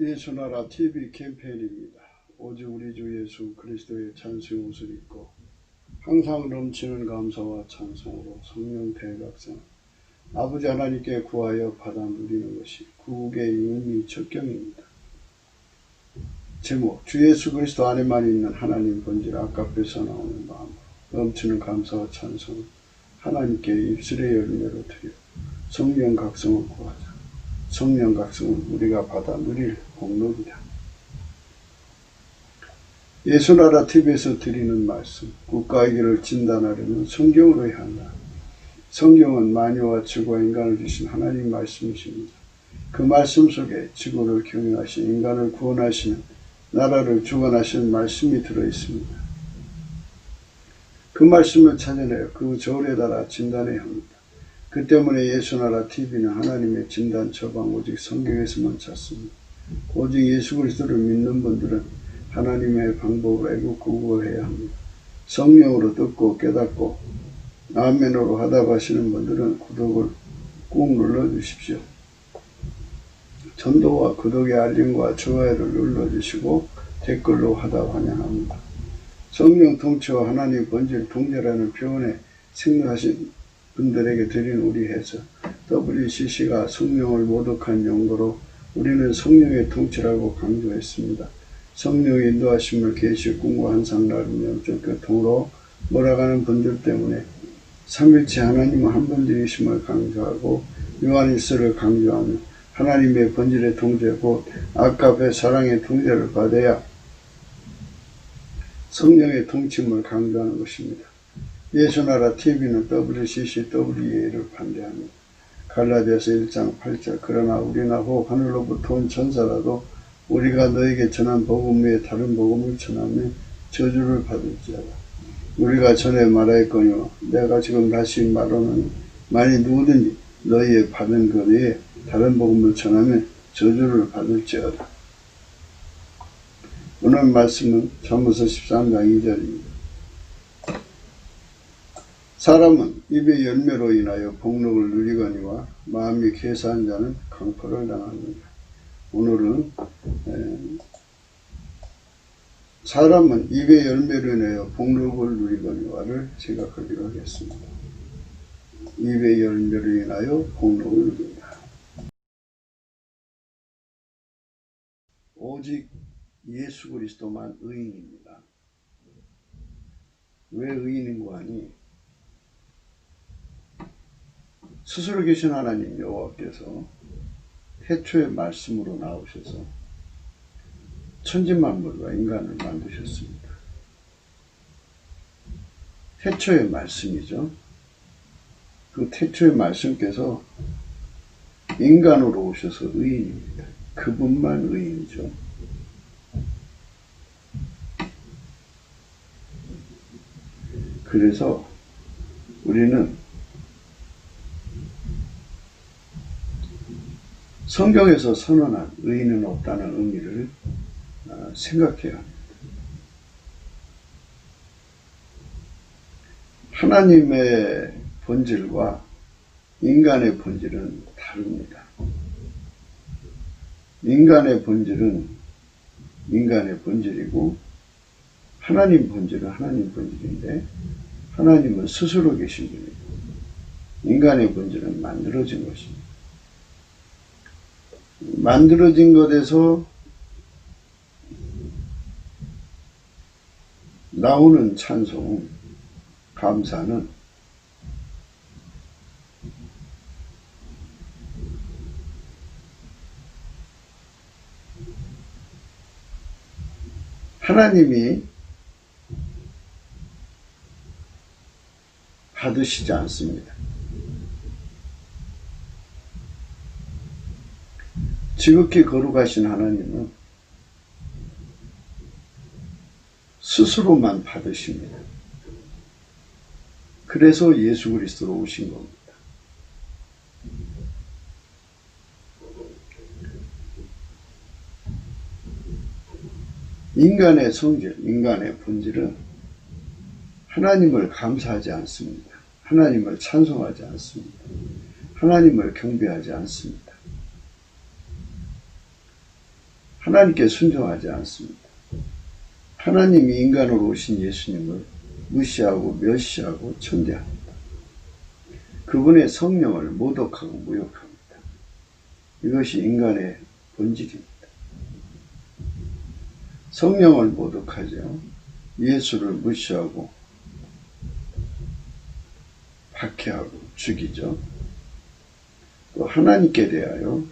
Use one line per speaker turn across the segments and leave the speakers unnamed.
예수나라 TV 캠페인입니다. 오직 우리 주 예수 그리스도의 찬송 옷을 입고 항상 넘치는 감사와 찬송으로 성령 대각성 아버지 하나님께 구하여 받아 누리는 것이 구국의 의미 첫경입니다. 제목 주 예수 그리스도 안에만 있는 하나님 본질 아깝에서 나오는 마음으로 넘치는 감사와 찬송 하나님께 입술의 열매로 드려 성령 각성을 구하자. 성령 각성을 우리가 받아 누릴 공로이다. 예수나라 TV에서 드리는 말씀, 국가의 길을 진단하려면 성경으로 향한다. 성경은 만유와 지구와 인간을 주신 하나님 말씀이십니다. 그 말씀 속에 지구를 경영하신 인간을 구원하시는 나라를 주관하시는 말씀이 들어있습니다. 그 말씀을 찾아내어 그 저울에 달아 진단해야 합니다. 그 때문에 예수나라 TV는 하나님의 진단 처방 오직 성경에서만 찾습니다. 오직 예수 그리스도를 믿는 분들은 하나님의 방법을 애국구구해야 합니다. 성령으로 듣고 깨닫고 아멘으로 화답하시는 분들은 구독을 꾹 눌러주십시오. 전도와 구독의 알림과 좋아요를 눌러주시고 댓글로 화답 환영합니다. 성령 통치와 하나님 본질 동절하는 표현에 생각하신 분들에게 드린 우리 해서 WCC가 성령을 모독한 용도로 우리는 성령의 통치라고 강조했습니다. 성령의 인도하심을 계시 꿈과 환상 나름 영적 교통으로 몰아가는 분들 때문에 삼일체 하나님은 한 분들이심을 강조하고 요한일서를 강조하며 하나님의 본질의 통제 곧 아깝의 사랑의 통제를 받아야 성령의 통치임을 강조하는 것입니다. 예수나라 TV는 WCC, WEA를 반대합니다. 갈라디아서 1장 8절 그러나 우리나 혹 하늘로부터 온 천사라도 우리가 너에게 전한 복음 외에 다른 복음을 전하면 저주를 받을지어다. 우리가 전에 말하였거니와 내가 지금 다시 말하노니 만일 누구든지 너희의 받은 것 외에 다른 복음을 전하면 저주를 받을지어다. 오늘 말씀은 잠언서 13장 2절입니다. 사람은 입의 열매로 인하여 복록을 누리거니와 마음이 괴사한 자는 강포를 당합니다. 오늘은 사람은 입의 열매로 인하여 복록을 누리거니와를 생각하기로 하겠습니다. 입의 열매로 인하여 복록을 누린다. 오직 예수 그리스도만 의인입니다. 왜 의인인고 하니 스스로 계신 하나님 여호와께서 태초의 말씀으로 나오셔서 천지만물과 인간을 만드셨습니다. 태초의 말씀이죠. 그 태초의 말씀께서 인간으로 오셔서 의인입니다. 그분만 의인이죠. 그래서 우리는 성경에서 선언한 의인은 없다는 의미를 생각해야 합니다. 하나님의 본질과 인간의 본질은 다릅니다. 인간의 본질은 인간의 본질이고 하나님 본질은 하나님 본질인데 하나님은 스스로 계신 분이고 인간의 본질은 만들어진 것입니다. 만들어진 것에서 나오는 찬송, 감사는 하나님이 받으시지 않습니다. 지극히 거룩하신 하나님은 스스로만 받으십니다. 그래서 예수 그리스도로 오신 겁니다. 인간의 성질, 인간의 본질은 하나님을 감사하지 않습니다. 하나님을 찬송하지 않습니다. 하나님을 경배하지 않습니다. 하나님께 순종하지 않습니다. 하나님이 인간으로 오신 예수님을 무시하고 멸시하고 천대합니다. 그분의 성령을 모독하고 모욕합니다. 이것이 인간의 본질입니다. 성령을 모독하죠. 예수를 무시하고 박해하고 죽이죠. 또 하나님께 대하여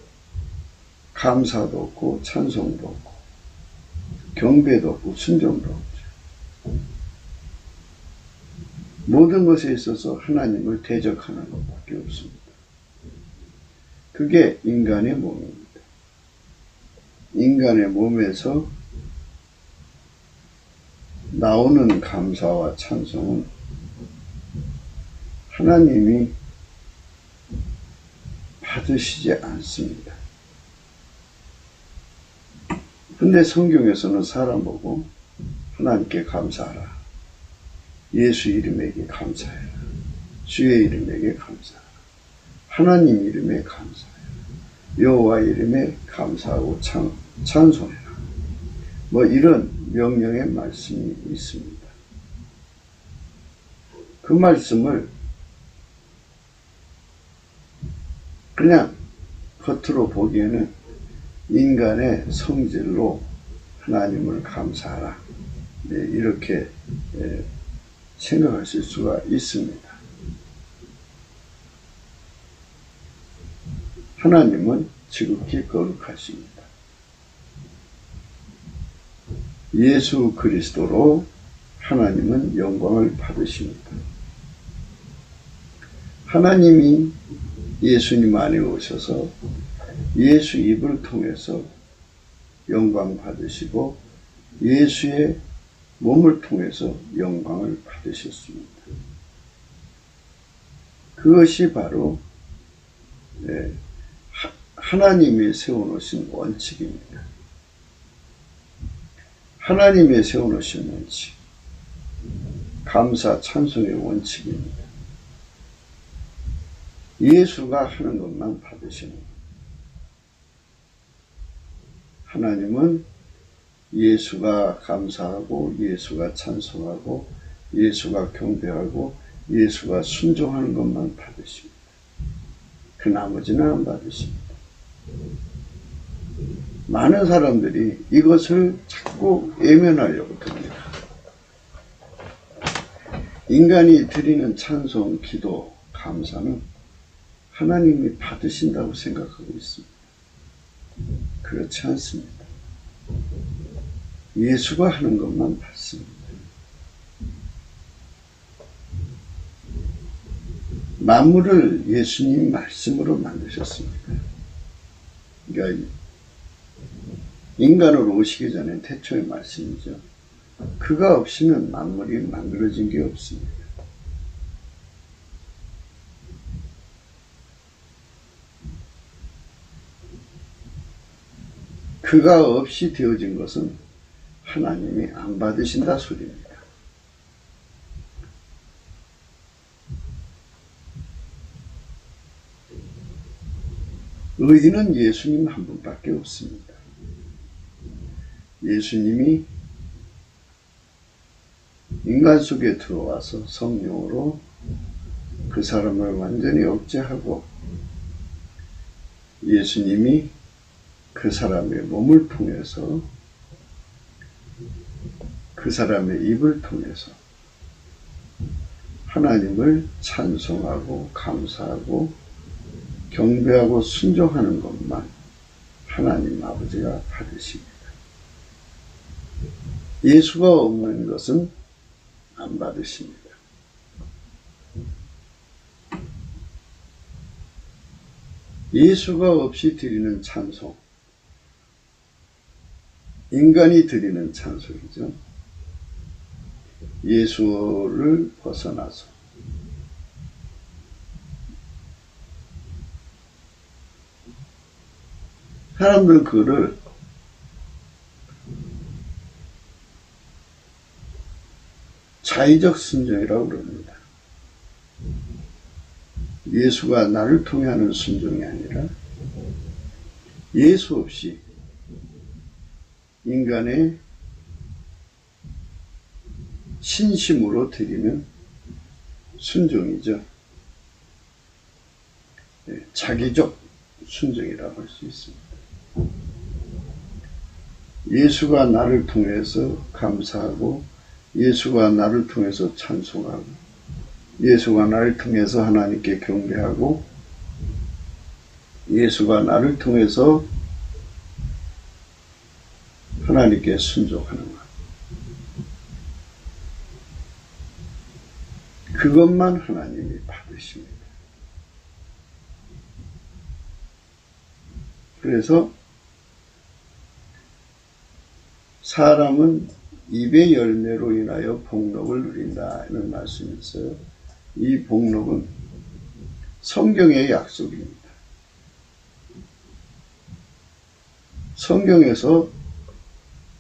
감사도 없고 찬송도 없고 경배도 없고 순종도 없죠. 모든 것에 있어서 하나님을 대적하는 것밖에 없습니다. 그게 인간의 몸입니다. 인간의 몸에서 나오는 감사와 찬송은 하나님이 받으시지 않습니다. 근데 성경에서는 사람 보고 하나님께 감사하라. 예수 이름에게 감사해라. 주의 이름에게 감사하라. 하나님 이름에 감사해라. 여호와 이름에 감사하고 찬송해라. 뭐 이런 명령의 말씀이 있습니다. 그 말씀을 그냥 겉으로 보기에는 인간의 성질로 하나님을 감사하라. 네, 이렇게 생각하실 수가 있습니다. 하나님은 지극히 거룩하십니다. 예수 그리스도로 하나님은 영광을 받으십니다. 하나님이 예수님 안에 오셔서 예수 입을 통해서 영광 받으시고 예수의 몸을 통해서 영광을 받으셨습니다. 그것이 바로 하나님이 세워놓으신 원칙입니다. 하나님이 세워놓으신 원칙, 감사 찬송의 원칙입니다. 예수가 하는 것만 받으시는 것. 하나님은 예수가 감사하고 예수가 찬송하고 예수가 경배하고 예수가 순종하는 것만 받으십니다. 그 나머지는 안 받으십니다. 많은 사람들이 이것을 자꾸 외면하려고 듭니다. 인간이 드리는 찬송, 기도, 감사는 하나님이 받으신다고 생각하고 있습니다. 그렇지 않습니다. 예수가 하는 것만 받습니다. 만물을 예수님 말씀으로 만드셨습니다. 그러니까 인간으로 오시기 전에 태초의 말씀이죠. 그가 없이는 만물이 만들어진 게 없습니다. 그가 없이 되어진 것은 하나님이 안 받으신다 소리입니다. 의인은 예수님 한 분밖에 없습니다. 예수님이 인간 속에 들어와서 성령으로 그 사람을 완전히 억제하고 예수님이 그 사람의 몸을 통해서 그 사람의 입을 통해서 하나님을 찬송하고 감사하고 경배하고 순종하는 것만 하나님 아버지가 받으십니다. 예수가 없는 것은 안 받으십니다. 예수가 없이 드리는 찬송, 인간이 드리는 찬송이죠. 예수를 벗어나서 사람들은 그를 자의적 순종이라고 그럽니다. 예수가 나를 통해 하는 순종이 아니라 예수 없이 인간의 신심으로 드리는 순종이죠. 자기적 순종이라고 할 수 있습니다. 예수가 나를 통해서 감사하고, 예수가 나를 통해서 찬송하고, 예수가 나를 통해서 하나님께 경배하고, 예수가 나를 통해서 하나님께 순종하는 것. 그것만 하나님이 받으십니다. 그래서 사람은 입의 열매로 인하여 복록을 누린다는 말씀이 있어요. 이 복록은 성경의 약속입니다. 성경에서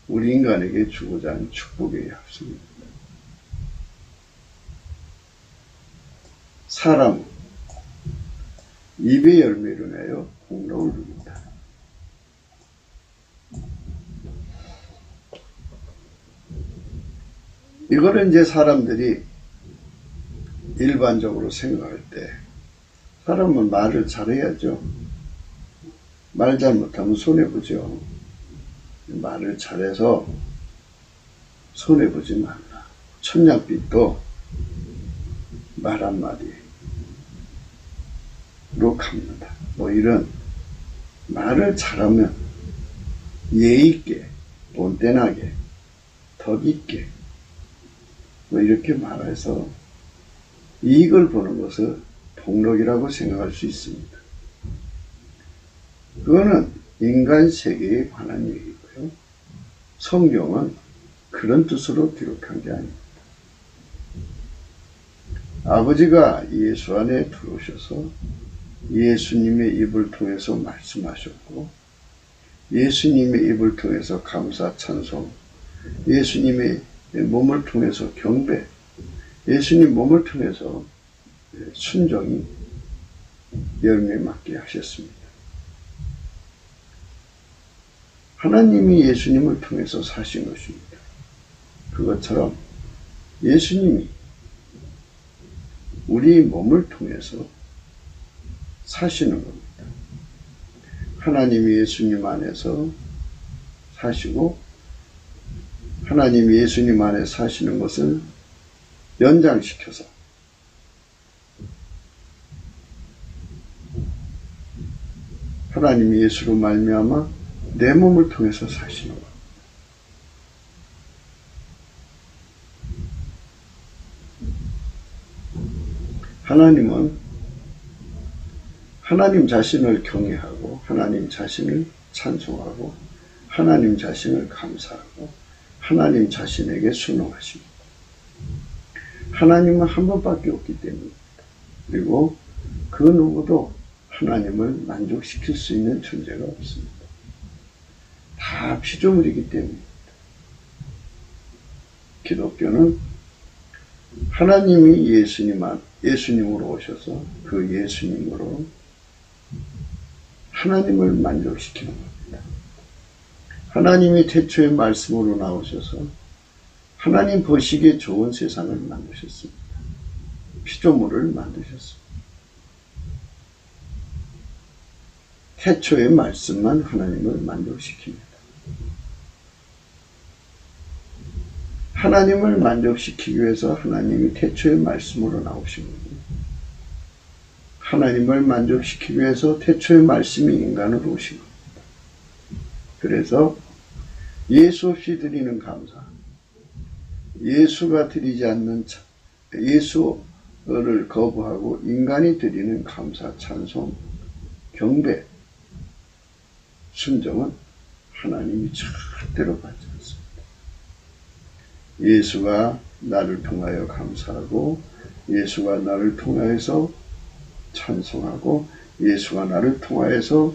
우리 인간에게 주고자 하는 축복의 약속입니다. 사람은 입의 열매로 인하여 복록을 누린다. 이거를 이제 사람들이 일반적으로 생각할 때, 사람은 말을 잘해야죠. 말 잘못하면 손해보죠. 말을 잘해서 손해보지 말라. 천냥빚도 말 한마디로 갚는다. 뭐 이런, 말을 잘하면 예의있게, 본때나게, 덕있게, 뭐 이렇게 말해서 이익을 보는 것을 복록이라고 생각할 수 있습니다. 그거는 인간 세계에 관한 얘기고요. 성경은 그런 뜻으로 기록한 게 아닙니다. 아버지가 예수 안에 들어오셔서 예수님의 입을 통해서 말씀하셨고, 예수님의 입을 통해서 감사 찬송, 예수님의 몸을 통해서 경배, 예수님 몸을 통해서 순종이 열매 맺게 하셨습니다. 하나님이 예수님을 통해서 사신 것입니다. 그것처럼 예수님이 우리 몸을 통해서 사시는 겁니다. 하나님이 예수님 안에서 사시고, 하나님이 예수님 안에 사시는 것을 연장시켜서 하나님이 예수로 말미암아 내 몸을 통해서 사시는 것. 하나님은 하나님 자신을 경외하고, 하나님 자신을 찬송하고, 하나님 자신을 감사하고, 하나님 자신에게 순종하십니다. 하나님은 한 번밖에 없기 때문입니다. 그리고 그 누구도 하나님을 만족시킬 수 있는 존재가 없습니다. 다 피조물이기 때문입니다. 기독교는 하나님이 예수님으로 오셔서 그 예수님으로 하나님을 만족시키는 겁니다. 하나님이 태초의 말씀으로 나오셔서 하나님 보시기에 좋은 세상을 만드셨습니다. 피조물을 만드셨습니다. 태초의 말씀만 하나님을 만족시킵니다. 하나님을 만족시키기 위해서 하나님이 태초의 말씀으로 나오신 겁니다. 하나님을 만족시키기 위해서 태초의 말씀이 인간으로 오신 겁니다. 그래서 예수 없이 드리는 감사, 예수가 드리지 않는 예수를 거부하고 인간이 드리는 감사, 찬송, 경배, 순종은 하나님이 절대로 받지 않습니다. 예수가 나를 통하여 감사하고, 예수가 나를 통하여서 찬송하고, 예수가 나를 통하여서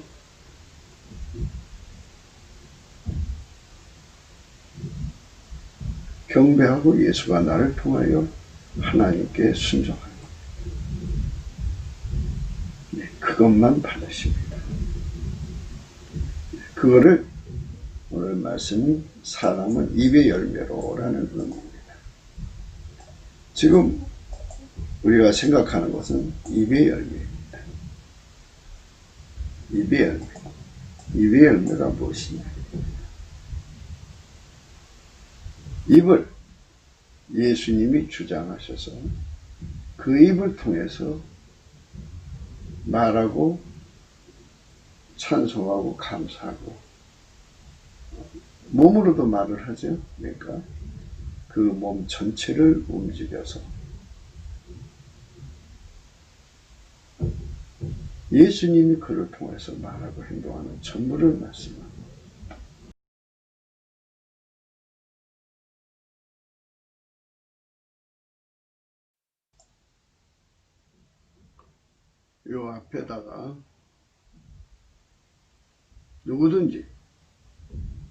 경배하고, 예수가 나를 통하여 하나님께 순종하는 겁니다. 네, 그것만 받으십니다. 그거를 오늘 말씀이 사람은 입의 열매로라는 의미입니다. 지금 우리가 생각하는 것은 입의 열매입니다. 입의 열매. 입의 열매가 무엇이냐? 입을 예수님이 주장하셔서 그 입을 통해서 말하고 찬송하고 감사하고 몸으로도 말을 하죠. 그러니까 그 몸 전체를 움직여서 예수님이 그를 통해서 말하고 행동하는 전부를 말씀합니다. 요 앞에다가 누구든지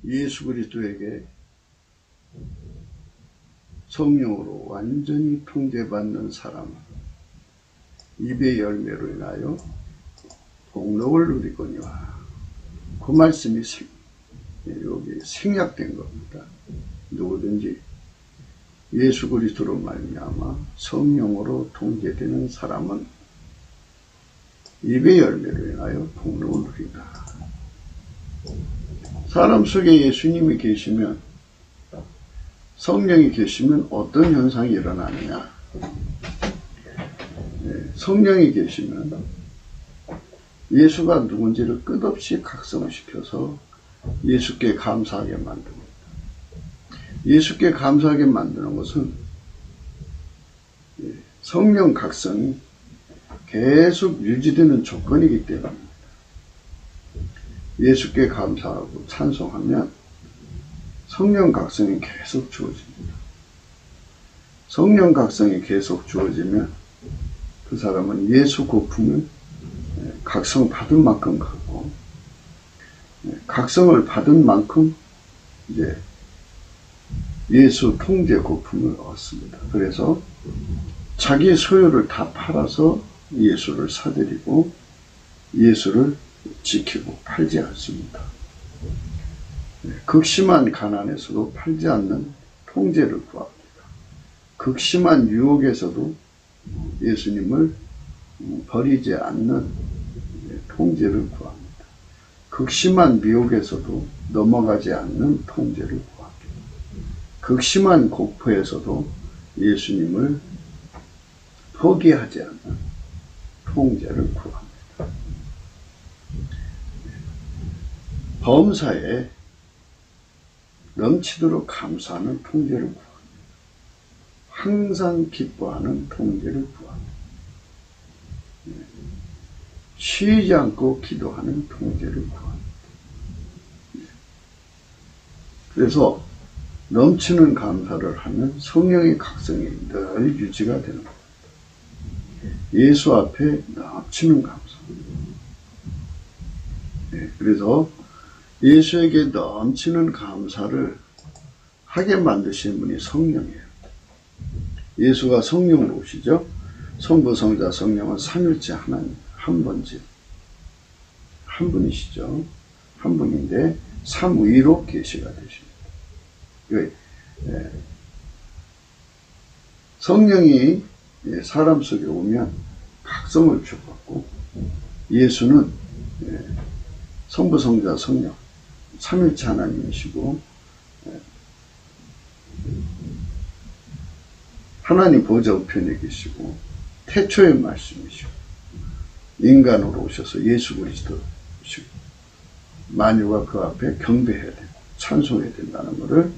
예수 그리스도에게 성령으로 완전히 통제받는 사람은 입의 열매로 인하여 복록을 누리거니와, 그 말씀이 여기 생략된 겁니다. 누구든지 예수 그리스도로 말미암아 성령으로 통제되는 사람은 입의 열매로 인하여 복록을 누린다. 사람 속에 예수님이 계시면, 성령이 계시면 어떤 현상이 일어나느냐? 성령이 계시면 예수가 누군지를 끝없이 각성시켜서 예수께 감사하게 만듭니다. 예수께 감사하게 만드는 것은 성령 각성이 계속 유지되는 조건이기 때문입니다. 예수께 감사하고 찬송하면 성령 각성이 계속 주어집니다. 성령 각성이 계속 주어지면 그 사람은 예수 고품을 각성 받은 만큼 갖고, 각성을 받은 만큼 이제 예수 통제 고품을 얻습니다. 그래서 자기 소유를 다 팔아서 예수를 사들이고 예수를 지키고 팔지 않습니다. 극심한 가난에서도 팔지 않는 통제를 구합니다. 극심한 유혹에서도 예수님을 버리지 않는 통제를 구합니다. 극심한 미혹에서도 넘어가지 않는 통제를 구합니다. 극심한 공포에서도 예수님을 포기하지 않는 통제를 구합니다. 범사에 넘치도록 감사하는 통제를 구합니다. 항상 기뻐하는 통제를 구합니다. 쉬지 않고 기도하는 통제를 구합니다. 그래서 넘치는 감사를 하면 성령의 각성이 늘 유지가 되는 겁니다. 예수 앞에 넘치는 감사. 그래서 예수에게 넘치는 감사를 하게 만드신 분이 성령이에요. 예수가 성령으로 오시죠. 성부, 성자, 성령은 삼일체 하나님, 한 번째, 한 분이시죠. 한 분인데 삼위로 계시가 되십니다. 성령이 사람 속에 오면 각성을 주고받고, 예수는 성부, 성자, 성령 삼일체 하나님이시고 하나님 보좌 우편에 계시고 태초의 말씀이시고 인간으로 오셔서 예수 그리스도시고 만유가 그 앞에 경배해야 되고 찬송해야 된다는 것을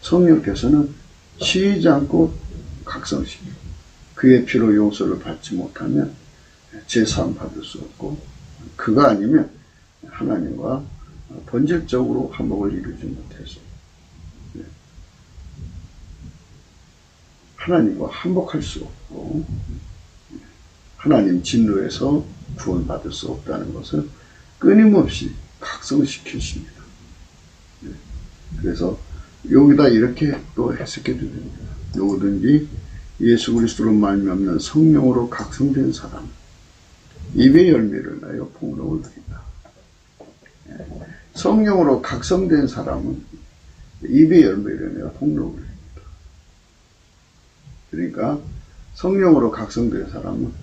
성령께서는 쉬지 않고 각성시키고, 그의 피로 용서를 받지 못하면 제사함 받을 수 없고, 그가 아니면 하나님과 본질적으로 화목을 이루지 못해서 하나님과 화목할 수 없고 하나님 진노에서 구원받을 수 없다는 것을 끊임없이 각성시키십니다. 그래서 여기다 이렇게 또 해석해도 됩니다. 누구든지 예수 그리스도로 말미암는 성령으로 각성된 사람, 입의 열매를 나여 복록을 누린다. 성령으로 각성된 사람은 입의 열매를 내가 폭로를 합니다. 그러니까 성령으로 각성된 사람은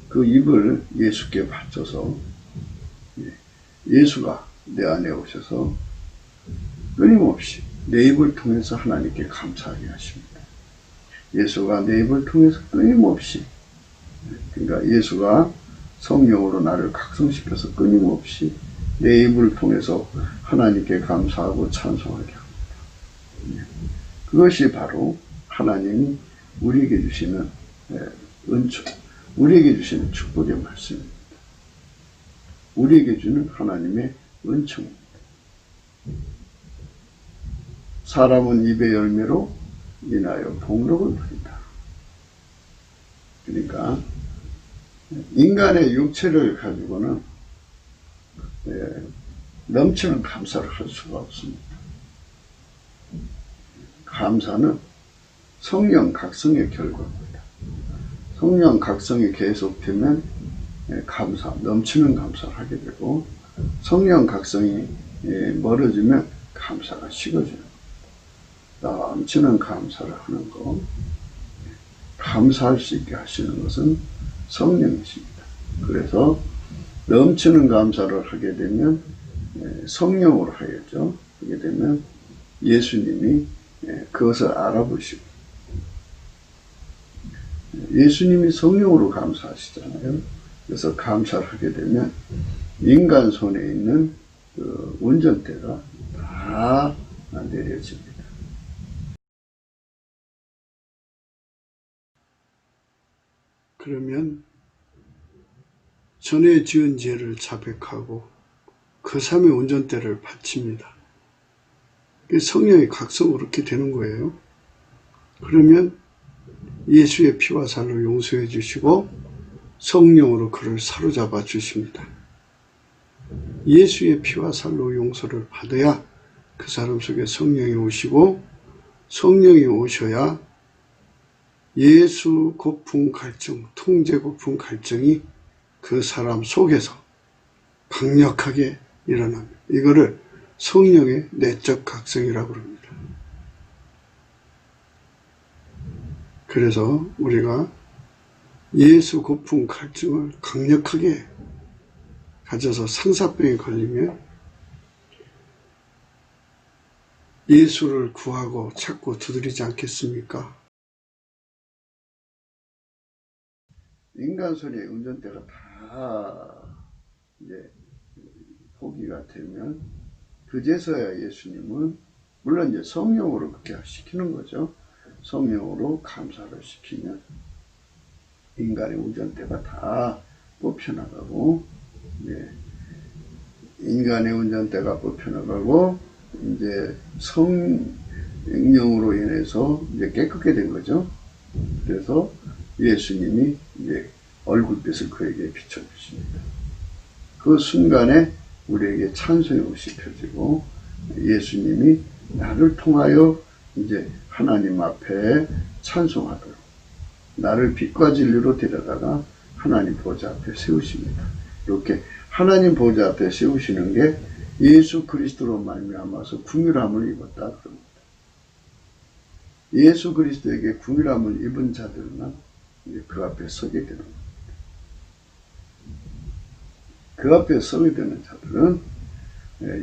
그 입을 예수께 바쳐서 예수가 내 안에 오셔서 끊임없이 내 입을 통해서 하나님께 감사하게 하십니다. 예수가 내 입을 통해서 끊임없이, 그러니까 예수가 성령으로 나를 각성시켜서 끊임없이 내 입을 통해서 하나님께 감사하고 찬송하게 합니다. 그것이 바로 하나님이 우리에게 주시는 은총, 우리에게 주시는 축복의 말씀입니다. 우리에게 주는 하나님의 은총입니다. 사람은 입의 열매로 인하여 복록을 누린다. 그러니까 인간의 육체를 가지고는 넘치는 감사를 할 수가 없습니다. 감사는 성령 각성의 결과입니다. 성령 각성이 계속되면 감사, 넘치는 감사를 하게 되고, 성령 각성이 멀어지면 감사가 식어지는 겁니다. 넘치는 감사를 하는 것, 감사할 수 있게 하시는 것은 성령이십니다. 그래서 넘치는 감사를 하게 되면 성령으로 하겠죠. 하게 되면 예수님이 그것을 알아보시고, 예수님이 성령으로 감사하시잖아요. 그래서 감사를 하게 되면 인간 손에 있는 그 운전대가 다 내려집니다. 그러면 전에 지은 죄를 자백하고 그 삶의 운전대를 바칩니다. 성령의 각성으로 그렇게 되는 거예요. 그러면 예수의 피와 살로 용서해 주시고 성령으로 그를 사로잡아 주십니다. 예수의 피와 살로 용서를 받아야 그 사람 속에 성령이 오시고, 성령이 오셔야 예수 고풍 갈증, 통제 고풍 갈증이 그 사람 속에서 강력하게 일어납니다. 이거를 성령의 내적 각성이라고 합니다. 그래서 우리가 예수 고풍 갈증을 강력하게 가져서 상사병에 걸리면 예수를 구하고 찾고 두드리지 않겠습니까? 인간 손의 운전대가 다 이제 포기가 되면 그제서야 예수님은, 물론 이제 성령으로 그렇게 시키는 거죠. 성령으로 감사를 시키면 인간의 운전대가 다 뽑혀나가고, 인간의 운전대가 뽑혀나가고, 이제 성령으로 인해서 이제 깨끗게 된 거죠. 그래서 예수님이 이제 얼굴빛을 그에게 비춰주십니다. 그 순간에 우리에게 찬송의 옷이 펴지고, 예수님이 나를 통하여 이제 하나님 앞에 찬송하도록 나를 빛과 진리로 데려다가 하나님 보좌 앞에 세우십니다. 이렇게 하나님 보좌 앞에 세우시는 게 예수 그리스도로 말미암아서 긍휼함을 입었다 그럽니다. 예수 그리스도에게 긍휼함을 입은 자들만 그 앞에 서게 되는 겁니다. 그 앞에 서게 되는 자들은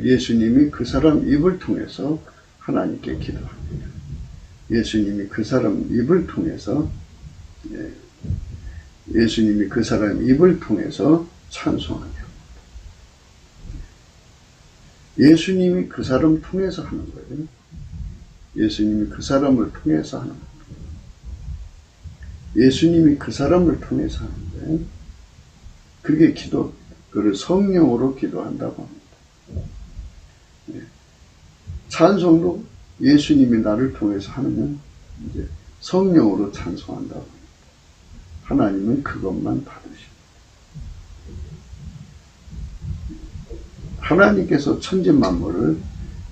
예수님이 그 사람 입을 통해서 하나님께 기도합니다. 예수님이 그 사람 입을 통해서 예수님이 그 사람 입을 통해서 찬송하게 합니다. 예수님이 그 사람을 통해서 하는 거예요. 예수님이 그 사람을 통해서 하는 거예요. 예수님이 그 사람을 통해서 하는 거예요. 그게 기도, 그를 성령으로 기도한다고 합니다. 찬송도 예수님이 나를 통해서 하면 이제 성령으로 찬송한다고 합니다. 하나님은 그것만 받으십니다. 하나님께서 천지 만물을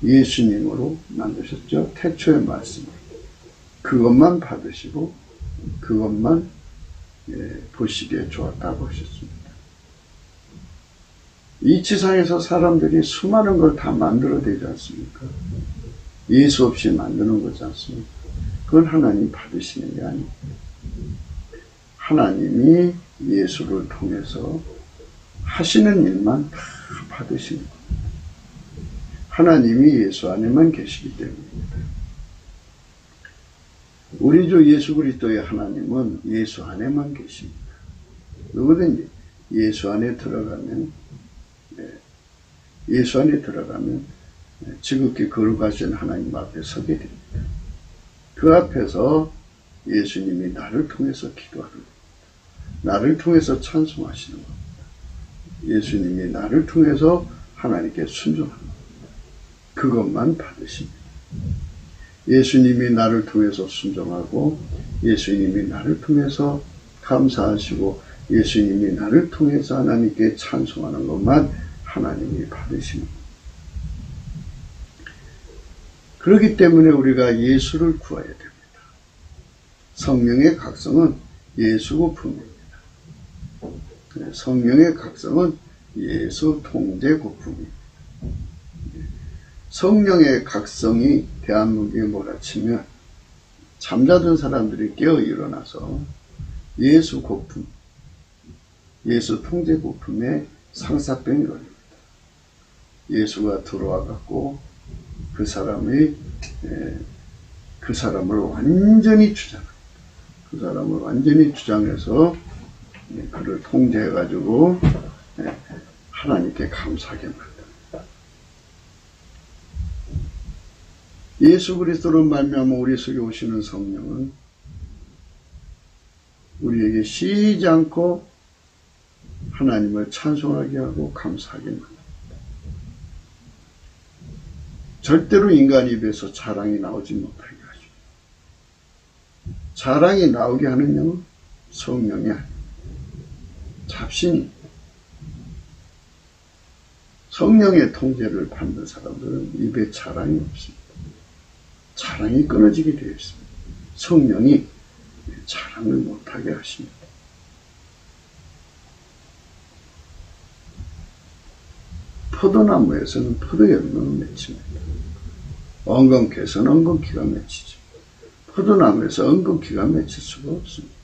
예수님으로 만드셨죠. 태초의 말씀. 그것만 받으시고 그것만 보시기에 좋았다고 하셨습니다. 이 지상에서 사람들이 수많은 걸 다 만들어내지 않습니까? 예수 없이 만드는 거지 않습니까? 그건 하나님 받으시는 게 아니에요. 하나님이 예수를 통해서 하시는 일만 다 받으시는 겁니다. 하나님이 예수 안에만 계시기 때문입니다. 우리 주 예수 그리스도의 하나님은 예수 안에만 계십니다. 누구든지 예수 안에 들어가면 지극히 거룩하신 하나님 앞에 서게 됩니다. 그 앞에서 예수님이 나를 통해서 기도하는 겁니다. 나를 통해서 찬송하시는 겁니다. 예수님이 나를 통해서 하나님께 순종하는 겁니다. 그것만 받으십니다. 예수님이 나를 통해서 순종하고 예수님이 나를 통해서 감사하시고 예수님이 나를 통해서 하나님께 찬송하는 것만 하나님이 받으시는 겁니다. 그렇기 때문에 우리가 예수를 구해야 됩니다. 성령의 각성은 예수 고품입니다. 성령의 각성은 예수 통제 고품입니다. 성령의 각성이 대한민국에 몰아치면 잠자던 사람들이 깨어 일어나서 예수 고품, 예수 통제 고품에 상사병이 걸립니다. 예수가 들어와 갖고 그 사람을 완전히 주장합니다. 그 사람을 완전히 주장해서 그를 통제해 가지고 하나님께 감사하게 만듭니다. 예수 그리스도로 말미암아 우리 속에 오시는 성령은 우리에게 쉬지 않고 하나님을 찬송하게 하고 감사하게 만듭니다. 절대로 인간 입에서 자랑이 나오지 못하게 하십니다. 자랑이 나오게 하는 영은 성령이 아닙니다. 잡신이. 성령의 통제를 받는 사람들은 입에 자랑이 없습니다. 자랑이 끊어지게 되어 있습니다. 성령이 자랑을 못하게 하십니다. 포도나무에서는 포도열매는 맺힙니다. 엉겅퀴에서는 엉겅퀴가 맺히죠. 포도나무에서 엉겅퀴가 맺힐 수가 없습니다.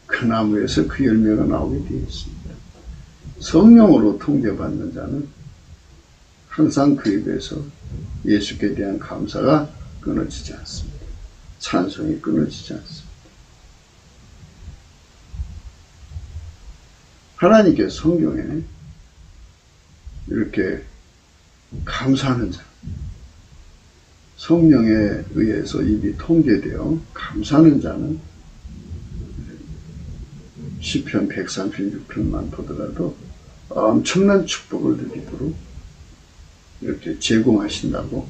그 나무에서 그 열매가 나오게 되어 있습니다. 성령으로 통제받는 자는 항상 그 입에서 예수께 대한 감사가 끊어지지 않습니다. 찬송이 끊어지지 않습니다. 하나님께 성경에 이렇게 감사하는 자, 성령에 의해서 입이 통제되어 감사하는 자는 시편 136편만 보더라도 엄청난 축복을 누리도록 이렇게 제공하신다고,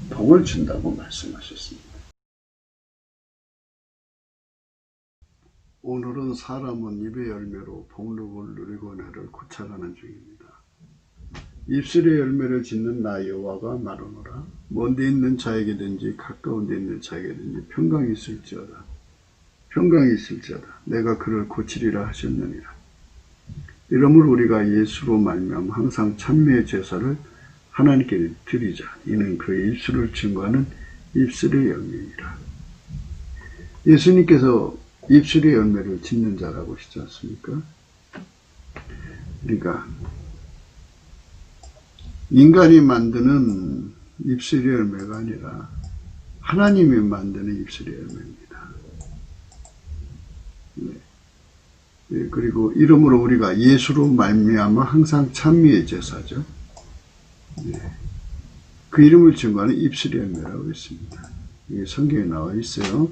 복을 준다고 말씀하셨습니다. 오늘은 사람은 입의 열매로 복록을 누리고 나를 구차하는 중입니다. 입술의 열매를 짓는 나 여호와가 말하노라. 먼데 있는 자에게든지 가까운 데 있는 자에게든지 평강이 있을지어다. 평강이 있을지어다. 내가 그를 고치리라 하셨느니라. 이러므로 우리가 예수로 말미암아 항상 찬미의 제사를 하나님께 드리자. 이는 그의 입술을 증거하는 입술의 열매이라. 예수님께서 입술의 열매를 짓는 자라고 하시지 않습니까? 그러니까 인간이 만드는 입술의 열매가 아니라 하나님이 만드는 입술의 열매입니다. 네. 그리고 이러므로 우리가 예수로 말미암아 항상 찬미의 제사죠. 네. 그 이름을 증거하는 입술의 열매라고 했습니다. 이게 성경에 나와 있어요.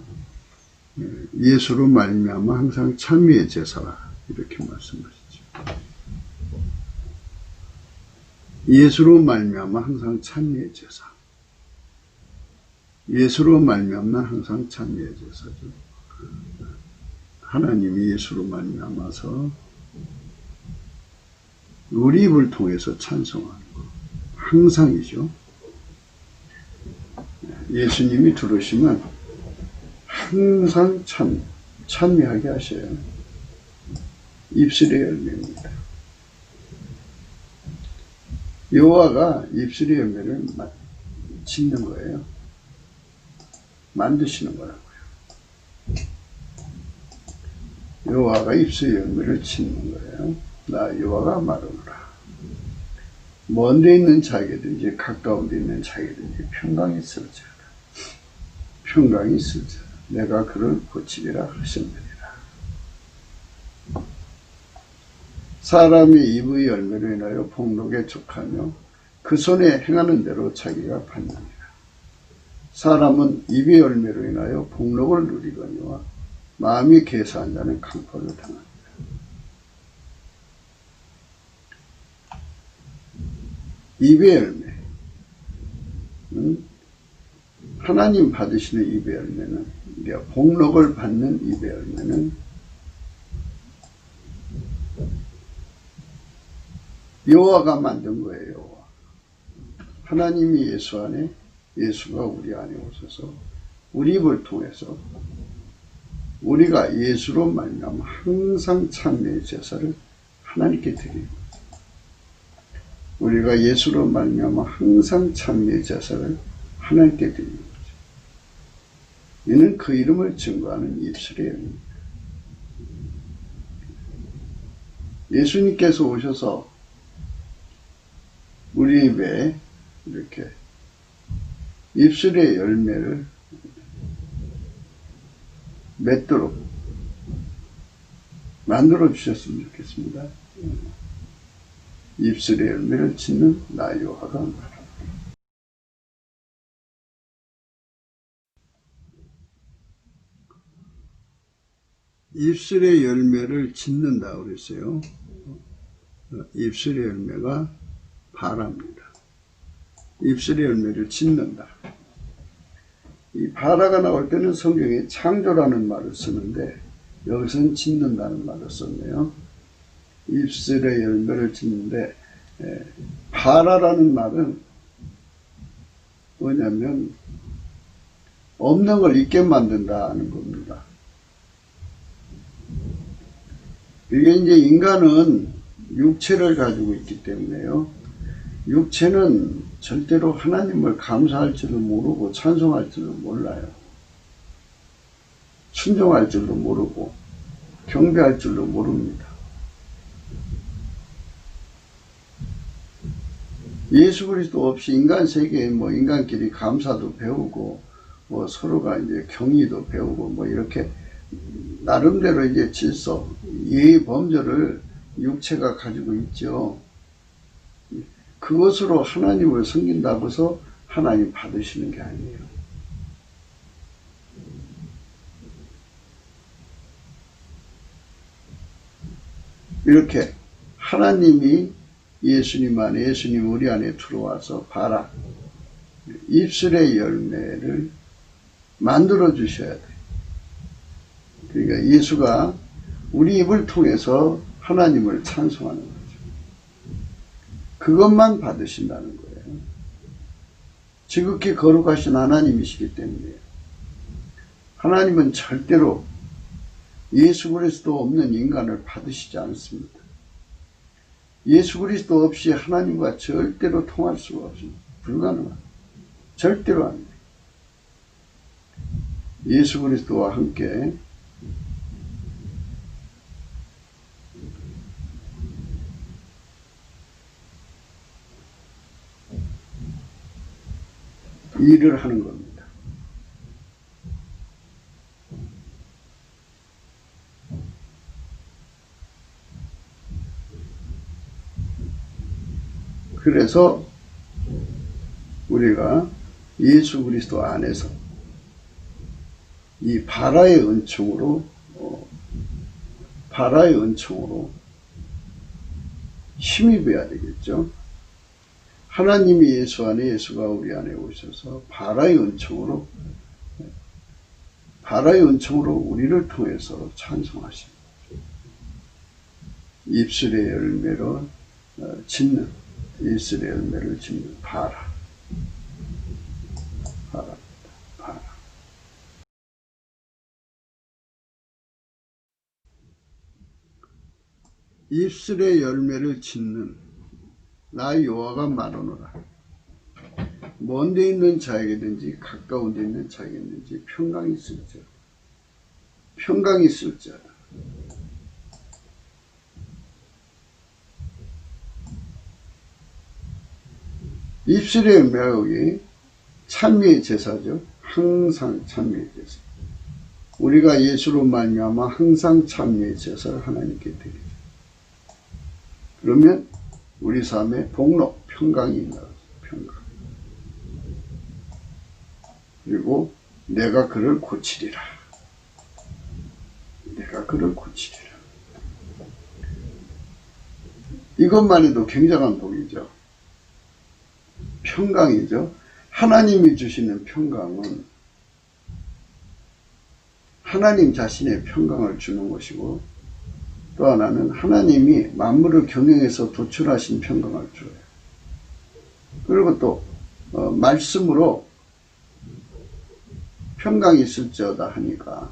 예수로 말미암아 항상 찬미의 제사라 이렇게 말씀하시죠. 예수로 말미암아 항상 찬미의 제사. 예수로 말미암아 항상 찬미의 제사죠. 하나님이 예수로 말미암아서 우리 입을 통해서 찬송하는 것 항상이죠. 예수님이 들으시면 항상 찬미하게 하셔요. 입술의 열매입니다. 여호와가 입술의 열매를 짓는 거예요. 만드시는 거라고요. 여호와가 입술의 열매를 짓는 거예요. 나 여호와가 말하노라. 먼데 있는 자에게든지 가까운 데 있는 자에게든지 평강이 있을지어다. 평강이 있을지어다. 내가 그를 고치리라 하셨느니라. 사람이 입의 열매로 인하여 복록에 족하며 그 손에 행하는 대로 자기가 받느니라. 사람은 입의 열매로 인하여 복록을 누리거니와 마음이 개사한 자는 강포를 당한다. 입의 열매. 하나님 받으시는 입의 열매는, 복록을 받는 입의 열매는 여호와가 만든 거예요. 여호와. 하나님이 예수 안에, 예수가 우리 안에 오셔서 우리 입을 통해서 우리가 예수로 말미암아 항상 참회의 제사를 하나님께 드리는 거죠. 우리가 예수로 말미암아 항상 참회의 제사를 하나님께 드리는 거죠. 이는 그 이름을 증거하는 입술의 열매입니다. 예수님께서 오셔서 우리 입에 이렇게 입술의 열매를 맺도록 만들어 주셨으면 좋겠습니다. 입술의 열매를 짓는 나 여호와가 말합니다. 입술의 열매를 짓는다 그랬어요. 입술의 열매가 바라입니다. 입술의 열매를 짓는다. 이 바라가 나올 때는 성경에 창조라는 말을 쓰는데 여기서는 짓는다는 말을 썼네요. 입술의 열매를 짓는데 바라라는 말은 뭐냐면 없는 걸 있게 만든다는 겁니다. 이게 이제 인간은 육체를 가지고 있기 때문에요. 육체는 절대로 하나님을 감사할 줄도 모르고 찬송할 줄도 몰라요. 순종할 줄도 모르고 경배할 줄도 모릅니다. 예수 그리스도 없이 인간 세계에 인간끼리 감사도 배우고 서로가 이제 경의도 배우고 이렇게 나름대로 이제 질서, 예의 범절을 육체가 가지고 있죠. 그것으로 하나님을 섬긴다고 해서 하나님 받으시는 게 아니에요. 이렇게 하나님이 예수님 안에, 예수님 우리 안에 들어와서 바라, 입술의 열매를 만들어 주셔야 돼요. 그러니까 예수가 우리 입을 통해서 하나님을 찬송하는 거죠. 그것만 받으신다는 거예요. 지극히 거룩하신 하나님이시기 때문에 하나님은 절대로 예수 그리스도 없는 인간을 받으시지 않습니다. 예수 그리스도 없이 하나님과 절대로 통할 수가 없습니다. 불가능합니다. 절대로 안 돼요. 예수 그리스도와 함께 일을 하는 겁니다. 그래서 우리가 예수 그리스도 안에서 이 바라의 은총으로 힘입어야 되겠죠. 하나님이 예수 안에, 예수가 우리 안에 오셔서 바라의 은총으로 우리를 통해서 찬송하십니다. 입술의 열매로 짓는, 입술의 열매를 짓는 바라. 입술의 열매를 짓는 나 여호와가 말하노라. 먼 데 있는 자에게든지 가까운 데 있는 자에게든지 평강이 있을지어다. 평강이 있을지어다. 입술의 열매가 여기 찬미의 제사죠. 항상 찬미의 제사. 우리가 예수로 말미암아 항상 찬미의 제사를 하나님께 드리죠. 그러면 우리 삶에 복록, 평강이 있는 거죠. 평강. 그리고 내가 그를 고치리라. 내가 그를 고치리라. 이것만 해도 굉장한 복이죠. 평강이죠. 하나님이 주시는 평강은 하나님 자신의 평강을 주는 것이고, 또 하나는 하나님이 만물을 경영해서 도출하신 평강을 줘요. 그리고 또 말씀으로 평강이 있을지어다 하니까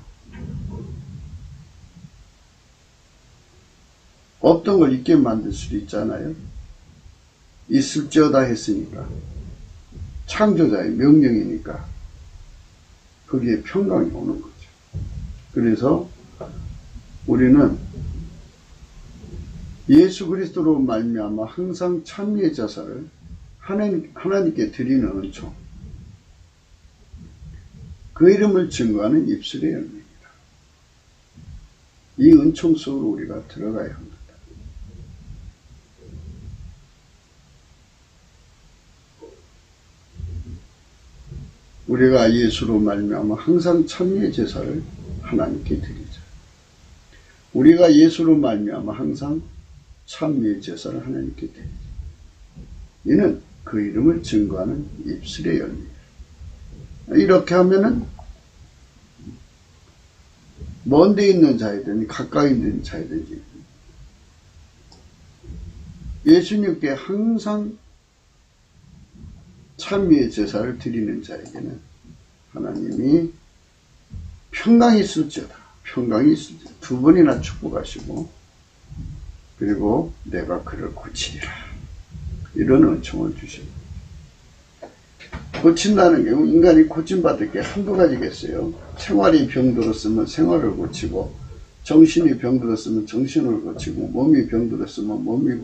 없던 걸 있게 만들 수도 있잖아요. 있을지어다 했으니까 창조자의 명령이니까 거기에 평강이 오는 거죠. 그래서 우리는 예수 그리스도로 말미암아 항상 찬미의 제사를 하나님께 드리는 은총, 그 이름을 증거하는 입술의 열매입니다. 이 은총 속으로 우리가 들어가야 합니다. 우리가 예수로 말미암아 항상 찬미의 제사를 하나님께 드리자. 우리가 예수로 말미암아 항상 찬미의 제사를 하나님께 드리자. 이는 그 이름을 증거하는 입술의 열매입니다. 이렇게 하면은 먼 데 있는 자이든지 가까이 있는 자이든지 예수님께 항상 찬미의 제사를 드리는 자에게는 하나님이 평강이 있을지어다. 평강이 있을지어다. 두 번이나 축복하시고, 그리고 내가 그를 고치리라. 이런 은총을 주십니다. 고친다는 게 인간이 고침받을 게 한두 가지겠어요. 생활이 병들었으면 생활을 고치고, 정신이 병들었으면 정신을 고치고, 몸이 병들었으면 몸이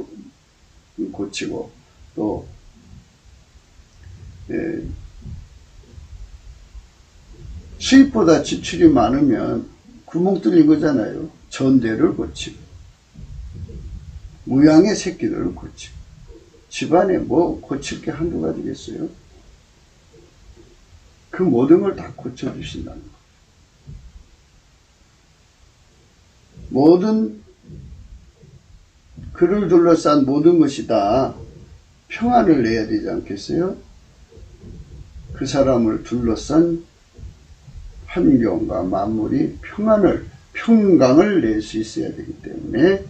고치고, 또 수입보다 지출이 많으면 구멍 뚫린 거잖아요. 전대를 고치고, 무양의 새끼들을 고치고, 집안에 뭐 고칠 게 한두 가지겠어요? 그 모든 걸 다 고쳐주신다는 거. 모든 그를 둘러싼 모든 것이 다 평안을 내야 되지 않겠어요? 그 사람을 둘러싼 환경과 만물이 평강을 낼 수 있어야 되기 때문에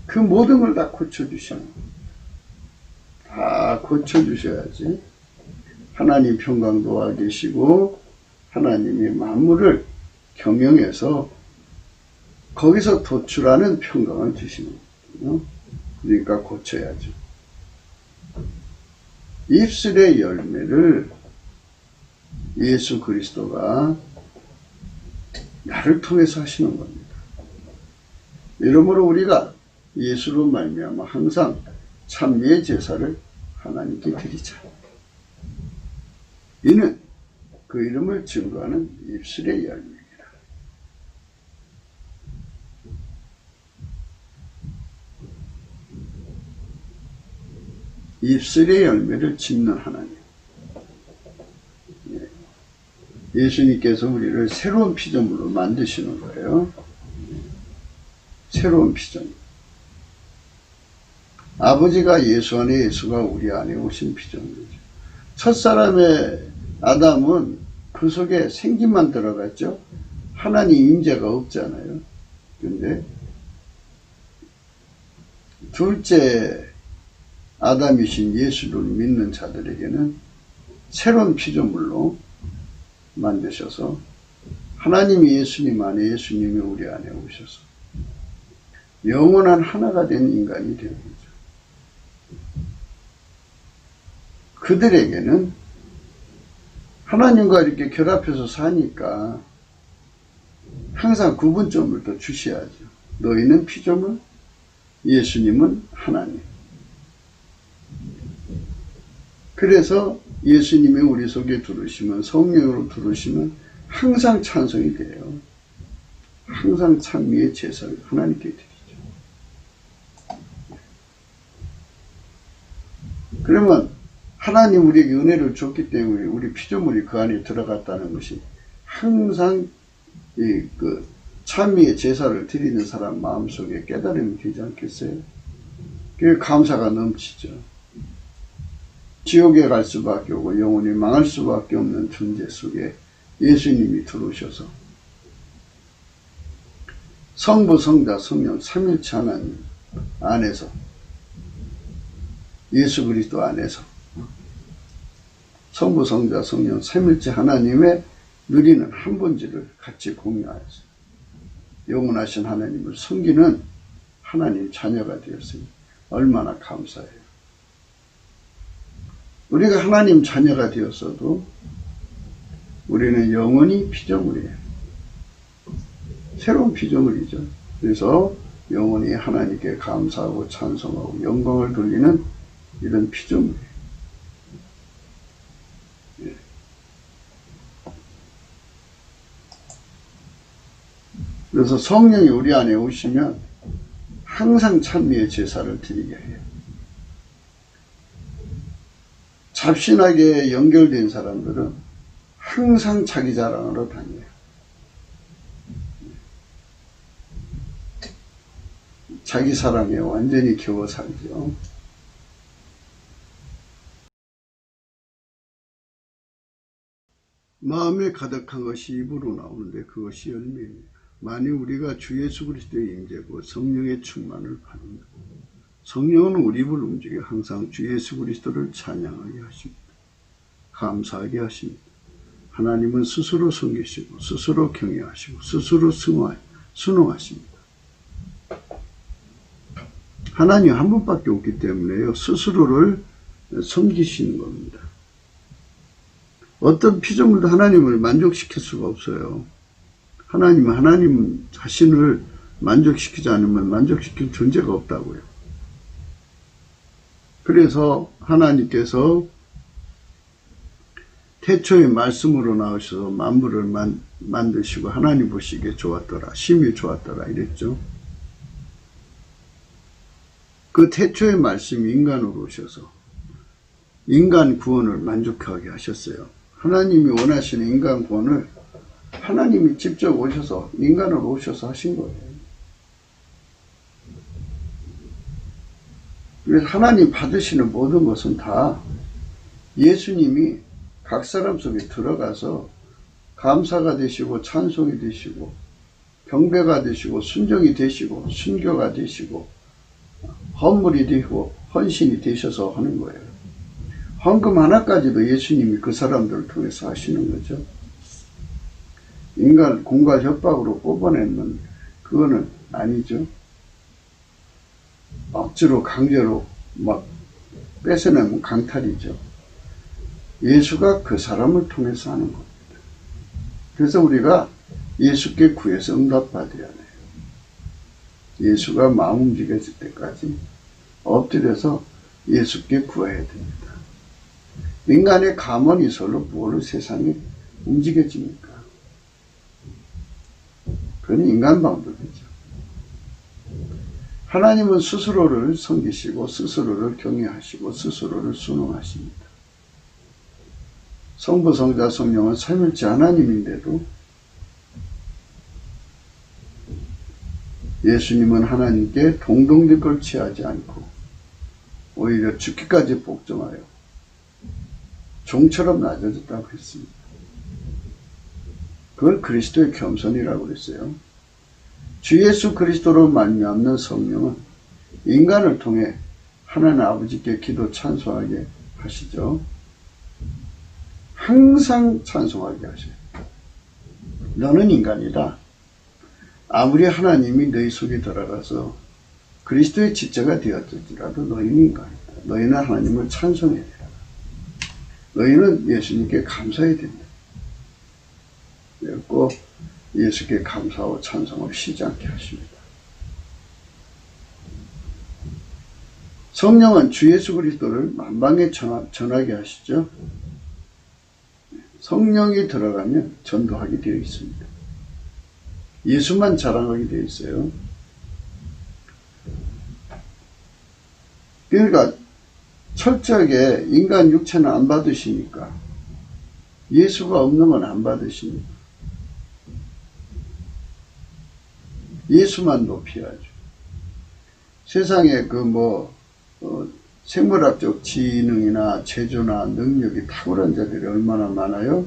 그 모든 걸 다 고쳐주시는 거예요. 다 고쳐주셔야지 하나님 평강 도와 계시고 하나님이 만물을 경영해서 거기서 도출하는 평강을 주시는 거예요. 그러니까 고쳐야죠. 입술의 열매를 예수 그리스도가 나를 통해서 하시는 겁니다. 이러므로 우리가 예수로 말미암아 항상 찬미의 제사를 하나님께 드리자. 이는 그 이름을 증거하는 입술의 열매이라. 입술의 열매를 짓는 하나님. 예수님께서 우리를 새로운 피조물로 만드시는 거예요. 새로운 피조물. 아버지가 예수 안에, 예수가 우리 안에 오신 피조물이죠. 첫사람의 아담은 그 속에 생기만 들어갔죠. 하나님 임재가 없잖아요. 근데 둘째 아담이신 예수를 믿는 자들에게는 새로운 피조물로 만드셔서 하나님이 예수님 안에, 예수님이 우리 안에 오셔서 영원한 하나가 된 인간이 되는 거죠. 그들에게는 하나님과 이렇게 결합해서 사니까 항상 구분점을 더 주셔야죠. 너희는 피조물, 예수님은 하나님. 그래서 예수님이 우리 속에 들어오시면, 성령으로 들어오시면 항상 찬송이 돼요. 항상 찬미의 제사를 하나님께 드리죠. 그러면 하나님 우리에게 은혜를 줬기 때문에 우리 피조물이 그 안에 들어갔다는 것이 항상 찬미의 제사를 드리는 사람 마음속에 깨달음이 되지 않겠어요? 그게 감사가 넘치죠. 지옥에 갈 수밖에 없고 영혼이 망할 수밖에 없는 존재 속에 예수님이 들어오셔서 성부, 성자, 성령, 삼일체 하나님 안에서, 예수 그리스도 안에서 성부, 성자, 성령, 삼일체 하나님의 누리는 한 본질을 같이 공유하여서 영원하신 하나님을 섬기는 하나님 자녀가 되었으니 얼마나 감사해요. 우리가 하나님 자녀가 되었어도 우리는 영원히 피조물이에요. 새로운 피조물이죠. 그래서 영원히 하나님께 감사하고 찬송하고 영광을 돌리는 이런 피조물이에요. 그래서 성령이 우리 안에 오시면 항상 찬미의 제사를 드리게 해요. 잡신하게 연결된 사람들은 항상 자기 자랑으로 다녀요. 자기 사랑에 완전히 겨워 살죠. 마음에 가득한 것이 입으로 나오는데 그것이 열매입니다. 만일 우리가 주 예수 그리스도의 임재고 성령의 충만을 받으면 성령은 우리 입을 움직여 항상 주 예수 그리스도를 찬양하게 하십니다. 감사하게 하십니다. 하나님은 스스로 섬기시고 스스로 경외하시고 스스로 순응하십니다. 하나님 한 분밖에 없기 때문에요. 스스로를 섬기시는 겁니다. 어떤 피조물도 하나님을 만족시킬 수가 없어요. 하나님 자신을 만족시키지 않으면 만족시킬 존재가 없다고요. 그래서 하나님께서 태초의 말씀으로 나오셔서 만물을 만드시고 하나님 보시기에 좋았더라, 심히 좋았더라 이랬죠. 그 태초의 말씀이 인간으로 오셔서 인간 구원을 만족하게 하셨어요. 하나님이 원하시는 인간 구원을 하나님이 직접 오셔서 인간으로 오셔서 하신 거예요. 그래서 하나님 받으시는 모든 것은 다 예수님이 각 사람 속에 들어가서 감사가 되시고 찬송이 되시고 경배가 되시고 순종이 되시고 순교가 되시고 헌물이 되고 헌신이 되셔서 하는 거예요. 헌금 하나까지도 예수님이 그 사람들을 통해서 하시는 거죠. 인간 공갈 협박으로 뽑아내면 그거는 아니죠. 억지로 강제로 막 뺏어내면 강탈이죠. 예수가 그 사람을 통해서 하는 겁니다. 그래서 우리가 예수께 구해서 응답받아야 돼요. 예수가 마음 움직여질 때까지 엎드려서 예수께 구해야 됩니다. 인간의 감언이 서로 무엇을 세상에 움직여집니까? 그건 인간 방법이죠. 하나님은 스스로를 섬기시고 스스로를 경외하시고 스스로를 순응하십니다. 성부, 성자, 성령은 삼일째 하나님인데도 예수님은 하나님께 동등대걸 취하지 않고 오히려 죽기까지 복종하여 종처럼 낮아졌다고 했습니다. 그걸 그리스도의 겸손이라고 그랬어요. 주 예수 그리스도로 말미암는 성령은 인간을 통해 하나님 아버지께 기도 찬송하게 하시죠. 항상 찬송하게 하셔요. 너는 인간이다. 아무리 하나님이 너희 속에 들어가서 그리스도의 지체가 되었을지라도 너희는 인간이다. 너희는 하나님을 찬송해야 된다. 너희는 예수님께 감사해야 된다. 꼭 예수께 감사하고 찬송을 쉬지 않게 하십니다. 성령은 주 예수 그리스도를 만방에 전하게 하시죠. 성령이 들어가면 전도하게 되어 있습니다. 예수만 자랑하게 되어 있어요. 그러니까 철저하게 인간 육체는 안 받으시니까 예수가 없는 건 안 받으시니까 예수만 높여야죠. 세상에 생물학적 지능이나 재주나 능력이 탁월한 자들이 얼마나 많아요?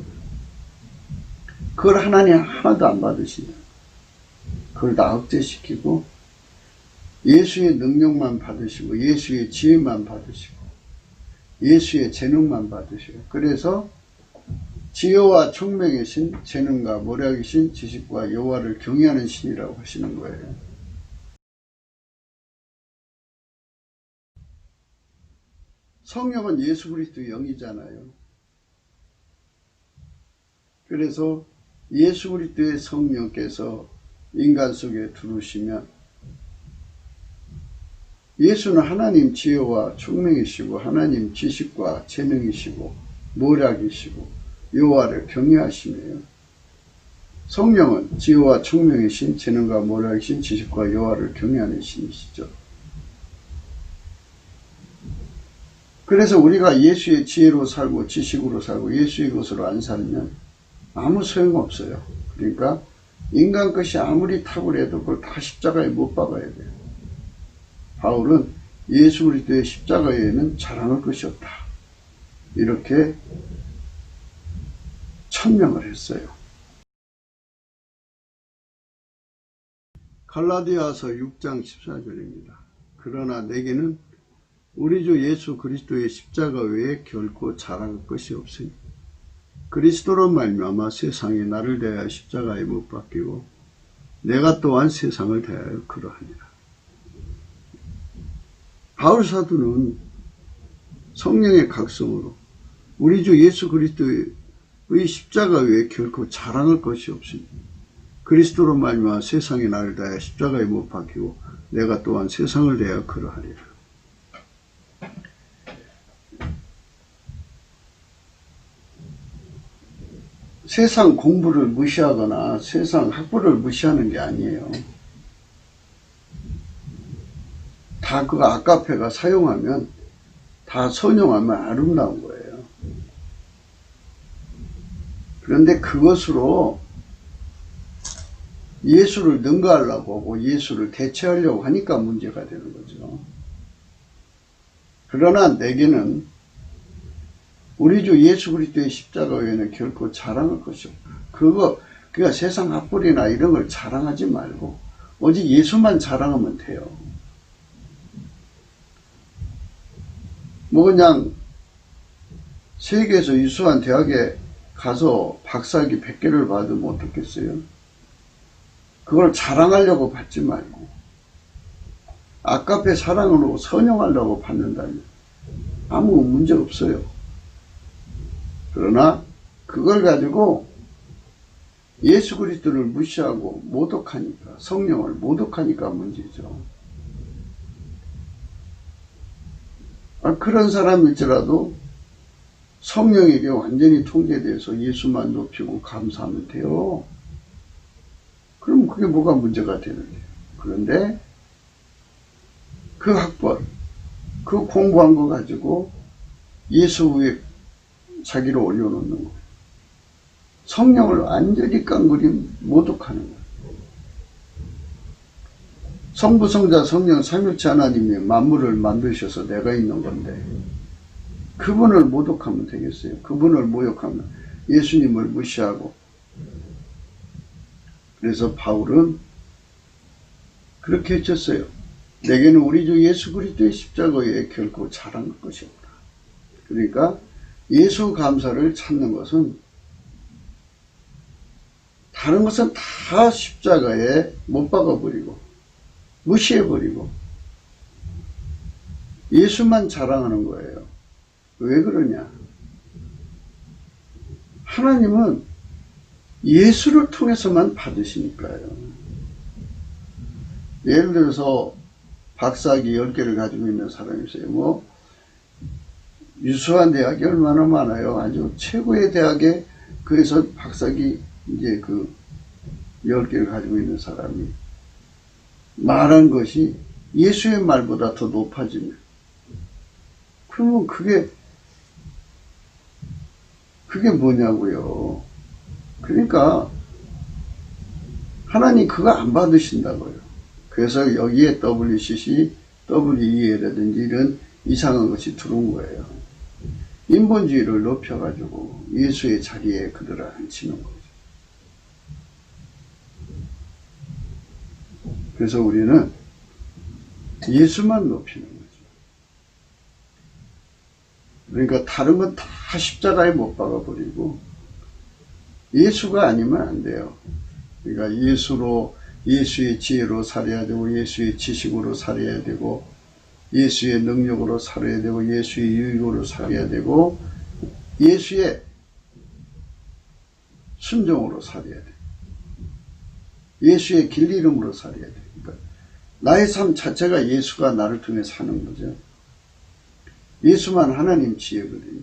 그걸 하나님 하나도 안 받으시냐. 그걸 다 억제시키고 예수의 능력만 받으시고 예수의 지혜만 받으시고 예수의 재능만 받으시고 그래서 지혜와 총명의 신, 재능과 모략의 신, 지식과 여호와를 경외하는 신이라고 하시는 거예요. 성령은 예수 그리스도의 영이잖아요. 그래서 예수 그리스도의 성령께서 인간 속에 들어오시면 예수는 하나님 지혜와 총명이시고 하나님 지식과 재능이시고 모략이시고 여호와를 경외하시며요. 성령은 지혜와 총명이신 재능과 모략이신 지식과 여호와를 경외하는 신이시죠. 그래서 우리가 예수의 지혜로 살고 지식으로 살고 예수의 것으로 안 살면 아무 소용없어요. 그러니까 인간 것이 아무리 탁월해도 그걸 다 십자가에 못 박아야 돼요. 바울은 예수 그리스도의 십자가에는 자랑할 것이 없다. 이렇게 천명을 했어요. 갈라디아서 6장 14절입니다. 그러나 내게는 우리 주 예수 그리스도의 십자가 외에 결코 자랑할 것이 없으니 그리스도로 말미암아 세상이 나를 대하여 십자가에 못 박히고 내가 또한 세상을 대하여 그러하니라. 바울 사도는 성령의 각성으로 우리 주 예수 그리스도의 십자가 외에 결코 자랑할 것이 없으니 그리스도로 말미암아 세상이 나를 대하여 십자가에 못 박히고 내가 또한 세상을 대하여 그러하리라. 세상 공부를 무시하거나 세상 학부를 무시하는 게 아니에요. 다 그 아카페가 사용하면 다 선용하면 아름다운 거예요. 그런데 그것으로 예수를 능가하려고 하고 예수를 대체하려고 하니까 문제가 되는 거죠. 그러나 내게는 우리 주 예수 그리스도의 십자가 외에는 결코 자랑할 것이 없다. 그러니까 세상 학벌이나 이런 걸 자랑하지 말고 오직 예수만 자랑하면 돼요. 그냥 세계에서 유수한 대학에 가서 박사학위 100개를 받으면 어떻겠어요? 그걸 자랑하려고 받지 말고 아카페 사랑으로 선용하려고 받는다면 아무 문제 없어요. 그러나 그걸 가지고 예수 그리스도를 무시하고 모독하니까 성령을 모독하니까 문제죠. 그런 사람일지라도 성령에게 완전히 통제돼서 예수만 높이고 감사하면 돼요. 그럼 그게 뭐가 문제가 되는데요. 그런데 그 학벌, 그 공부한 거 가지고 예수 위에 자기를 올려놓는 거예요. 성령을 완전히 깡그리 모독하는 거예요. 성부, 성자, 성령, 삼일체 하나님이 만물을 만드셔서 내가 있는 건데 그분을 모독하면 되겠어요. 그분을 모욕하면 예수님을 무시하고. 그래서 바울은 그렇게 해줬어요. 내게는 우리 주 예수 그리스도의 십자가에 결코 자랑할 것이 없다. 그러니까 예수 감사를 찾는 것은 다른 것은 다 십자가에 못 박아버리고 무시해버리고 예수만 자랑하는 거예요. 왜 그러냐? 하나님은 예수를 통해서만 받으시니까요. 예를 들어서 박사학위 10개를 가지고 있는 사람이 있어요. 뭐 유수한 대학이 얼마나 많아요. 아주 최고의 대학에 그래서 박사학위 이제 그 10개를 가지고 있는 사람이 말한 것이 예수의 말보다 더 높아지면, 그러면 그게 뭐냐고요. 그러니까 하나님 그거 안 받으신다고요. 그래서 여기에 WCC, WEA라든지 이런 이상한 것이 들어온 거예요. 인본주의를 높여가지고 예수의 자리에 그들을 앉히는 거죠. 그래서 우리는 예수만 높이는 거죠. 그러니까 다른 건 다 십자가에 못 박아버리고 예수가 아니면 안 돼요. 그러니까 예수의 지혜로 살아야 되고, 예수의 지식으로 살아야 되고, 예수의 능력으로 살아야 되고, 예수의 유익으로 살아야 되고, 예수의 순종으로 살아야 돼. 예수의 길 이름으로 살아야 돼. 그러니까 나의 삶 자체가 예수가 나를 통해 사는 거죠. 예수만 하나님 지혜거든요.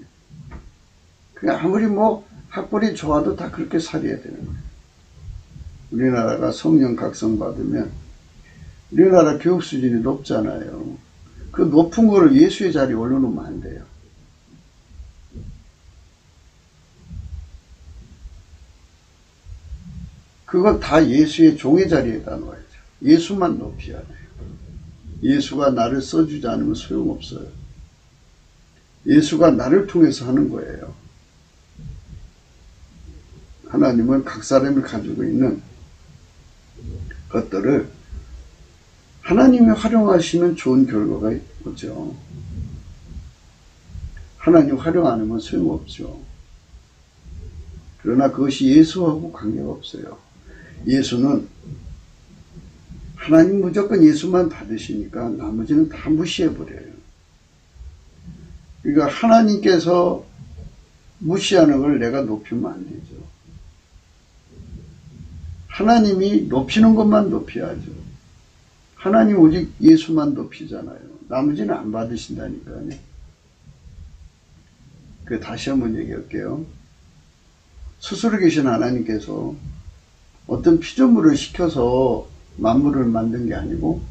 그냥 아무리 뭐 학벌이 좋아도 다 그렇게 살아야 되는 거예요. 우리나라가 성령 각성 받으면 우리나라 교육 수준이 높잖아요. 그 높은 거를 예수의 자리에 올려놓으면 안 돼요. 그건 다 예수의 종의 자리에다 놓아야죠. 예수만 높여야 돼요. 예수가 나를 써주지 않으면 소용없어요. 예수가 나를 통해서 하는 거예요. 하나님은 각 사람이 가지고 있는 것들을 하나님이 활용하시면 좋은 결과가 오죠. 하나님 활용 안 하면 소용없죠. 그러나 그것이 예수하고 관계가 없어요. 예수는 하나님 무조건 예수만 받으시니까 나머지는 다 무시해버려요. 그러니까 하나님께서 무시하는 걸 내가 높이면 안 되죠. 하나님이 높이는 것만 높여야죠. 하나님 오직 예수만 높이잖아요. 나머지는 안 받으신다니까요. 다시 한번 얘기할게요. 스스로 계신 하나님께서 어떤 피조물을 시켜서 만물을 만든 게 아니고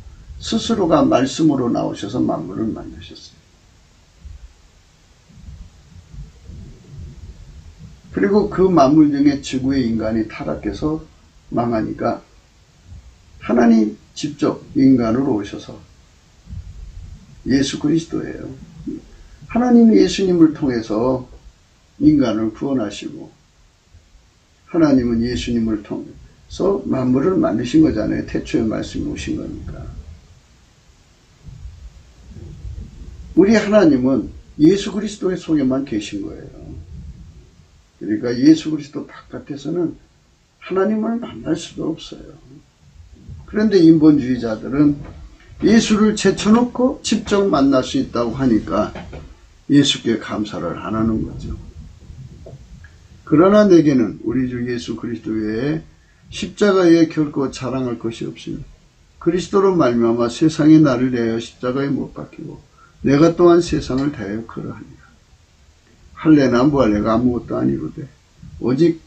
스스로가 말씀으로 나오셔서 만물을 만드셨어요. 그리고 그 만물 중에 지구의 인간이 타락해서 망하니까 하나님 직접 인간으로 오셔서 예수 그리스도예요. 하나님이 예수님을 통해서 인간을 구원하시고 하나님은 예수님을 통해서 만물을 만드신 거잖아요. 태초에 말씀이 오신 거니까. 우리 하나님은 예수 그리스도의 속에만 계신 거예요. 그러니까 예수 그리스도 바깥에서는 하나님을 만날 수도 없어요. 그런데 인본주의자들은 예수를 제쳐놓고 직접 만날 수 있다고 하니까 예수께 감사를 안 하는 거죠. 그러나 내게는 우리 주 예수 그리스도 외에 십자가에 결코 자랑할 것이 없으며 그리스도로 말미암아 세상이 나를 대하여 십자가에 못 박히고 내가 또한 세상을 대하여 그러하니라. 할례나 무할례가 아무것도 아니로되 오직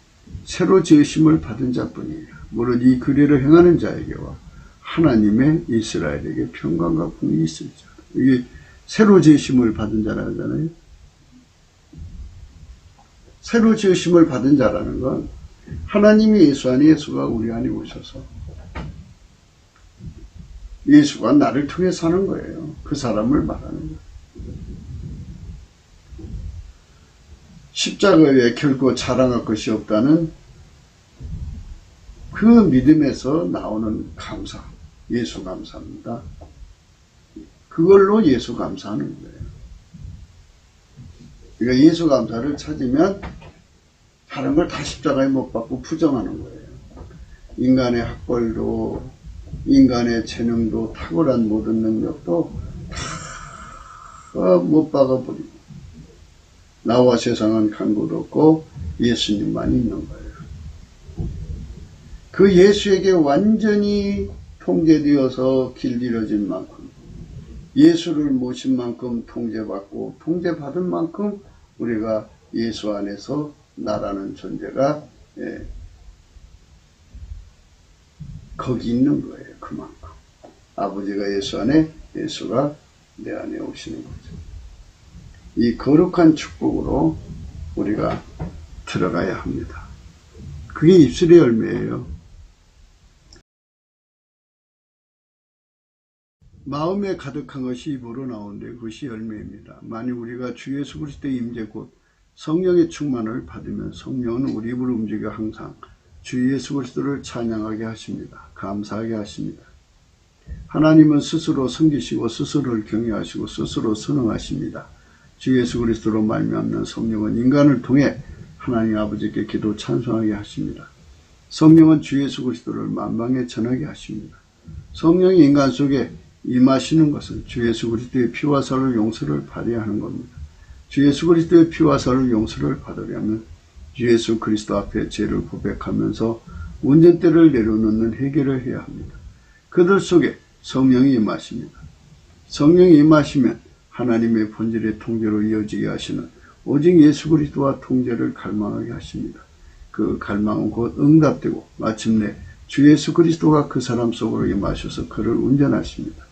새로 지으심을 받은 자뿐이라. 무릇 이 규례를 행하는 자에게와 하나님의 이스라엘에게 평강과 공이 있을지어다. 이게 새로 지으심을 받은 자라는 거잖아요. 새로 지으심을 받은 자라는 건 하나님이 예수 안에 예수가 우리 안에 오셔서 예수가 나를 통해 사는 거예요. 그 사람을 말하는 거예요. 십자가에 결코 자랑할 것이 없다는 그 믿음에서 나오는 감사, 예수 감사입니다. 그걸로 예수 감사하는 거예요. 그러니까 예수 감사를 찾으면 다른 걸 다 십자가에 못 박고 부정하는 거예요. 인간의 학벌도, 인간의 재능도, 탁월한 모든 능력도 다 다 못 박아버리고 나와 세상은 간 곳 없고 예수님만 있는 거예요. 그 예수에게 완전히 통제되어서 길들여진 만큼, 예수를 모신 만큼 통제받고 통제받은 만큼 우리가 예수 안에서 나라는 존재가 거기 있는 거예요. 그만큼 아버지가 예수 안에, 예수가 내 안에 오시는 거죠. 이 거룩한 축복으로 우리가 들어가야 합니다. 그게 입술의 열매예요. 마음에 가득한 것이 입으로 나오는데 그것이 열매입니다. 만일 우리가 주 예수 그리스도의 임재 곧 성령의 충만을 받으면 성령은 우리 입을 움직여 항상 주 예수 그리스도를 찬양하게 하십니다. 감사하게 하십니다. 하나님은 스스로 섬기시고 스스로를 경외하시고 스스로 선언하십니다. 주 예수 그리스도로 말미암는 성령은 인간을 통해 하나님 아버지께 기도 찬송하게 하십니다. 성령은 주 예수 그리스도를 만방에 전하게 하십니다. 성령이 인간 속에 임하시는 것은 주 예수 그리스도의 피와 살을 용서를 받아야 하는 겁니다. 주 예수 그리스도의 피와 살을 용서를 받으려면 주 예수 그리스도 앞에 죄를 고백하면서 운전대를 내려놓는 회개를 해야 합니다. 그들 속에 성령이 임하십니다. 성령이 임하시면 하나님의 본질의 통제로 이어지게 하시는 오직 예수 그리스도와 통제를 갈망하게 하십니다. 그 갈망은 곧 응답되고 마침내 주 예수 그리스도가 그 사람 속으로 임하셔서 그를 운전하십니다.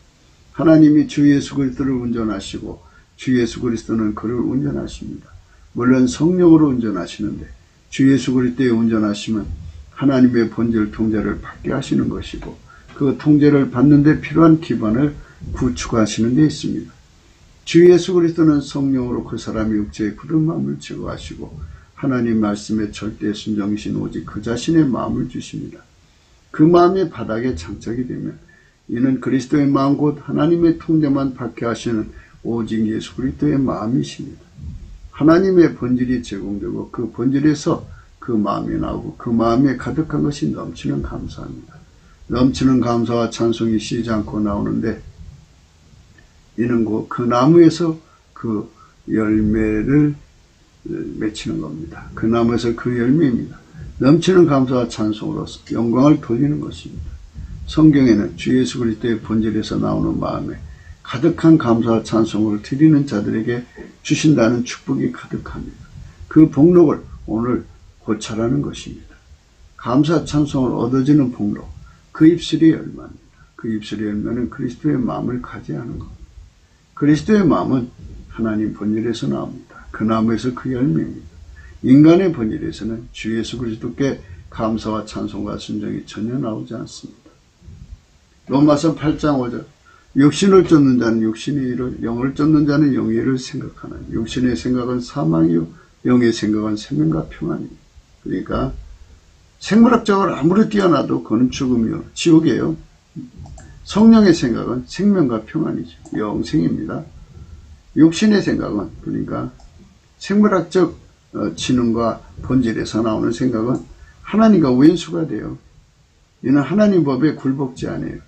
하나님이 주 예수 그리스도를 운전하시고 주 예수 그리스도는 그를 운전하십니다. 물론 성령으로 운전하시는데 주 예수 그리스도의 운전하심은 하나님의 본질 통제를 받게 하시는 것이고 그 통제를 받는 데 필요한 기반을 구축하시는 데 있습니다. 주 예수 그리스도는 성령으로 그 사람의 육체의 굳은 마음을 제거하시고 하나님 말씀에 절대 순종이신 오직 그 자신의 마음을 주십니다. 그 마음이 바닥에 장착이 되면 이는 그리스도의 마음 곧 하나님의 통제만 받게 하시는 오직 예수 그리스도의 마음이십니다. 하나님의 본질이 제공되고 그 본질에서 그 마음이 나오고 그 마음에 가득한 것이 넘치는 감사합니다. 넘치는 감사와 찬송이 쉬지 않고 나오는데 이는 곧 그 나무에서 그 열매를 맺히는 겁니다. 그 나무에서 그 열매입니다. 넘치는 감사와 찬송으로 영광을 돌리는 것입니다. 성경에는 주 예수 그리스도의 본질에서 나오는 마음에 가득한 감사와 찬송을 드리는 자들에게 주신다는 축복이 가득합니다. 그 복록을 오늘 고찰하는 것입니다. 감사 찬송을 얻어지는 복록, 그 입술이 열매입니다. 그 입술의 열매는 그리스도의 마음을 가지하는 것. 그리스도의 마음은 하나님 본질에서 나옵니다. 그 나무에서 그 열매입니다. 인간의 본질에서는 주 예수 그리스도께 감사와 찬송과 순종이 전혀 나오지 않습니다. 로마서 8장 5절 육신을 쫓는 자는 육신의 일을, 영을 쫓는 자는 영의 일을 생각하는 육신의 생각은 사망이요 영의 생각은 생명과 평안입니다. 그러니까 생물학적으로 아무리 뛰어나도 그는 죽음이요 지옥이에요. 성령의 생각은 생명과 평안이죠. 영생입니다. 육신의 생각은 그러니까 생물학적 지능과 본질에서 나오는 생각은 하나님과 왼수가 돼요. 이는 하나님 법에 굴복지 않아요.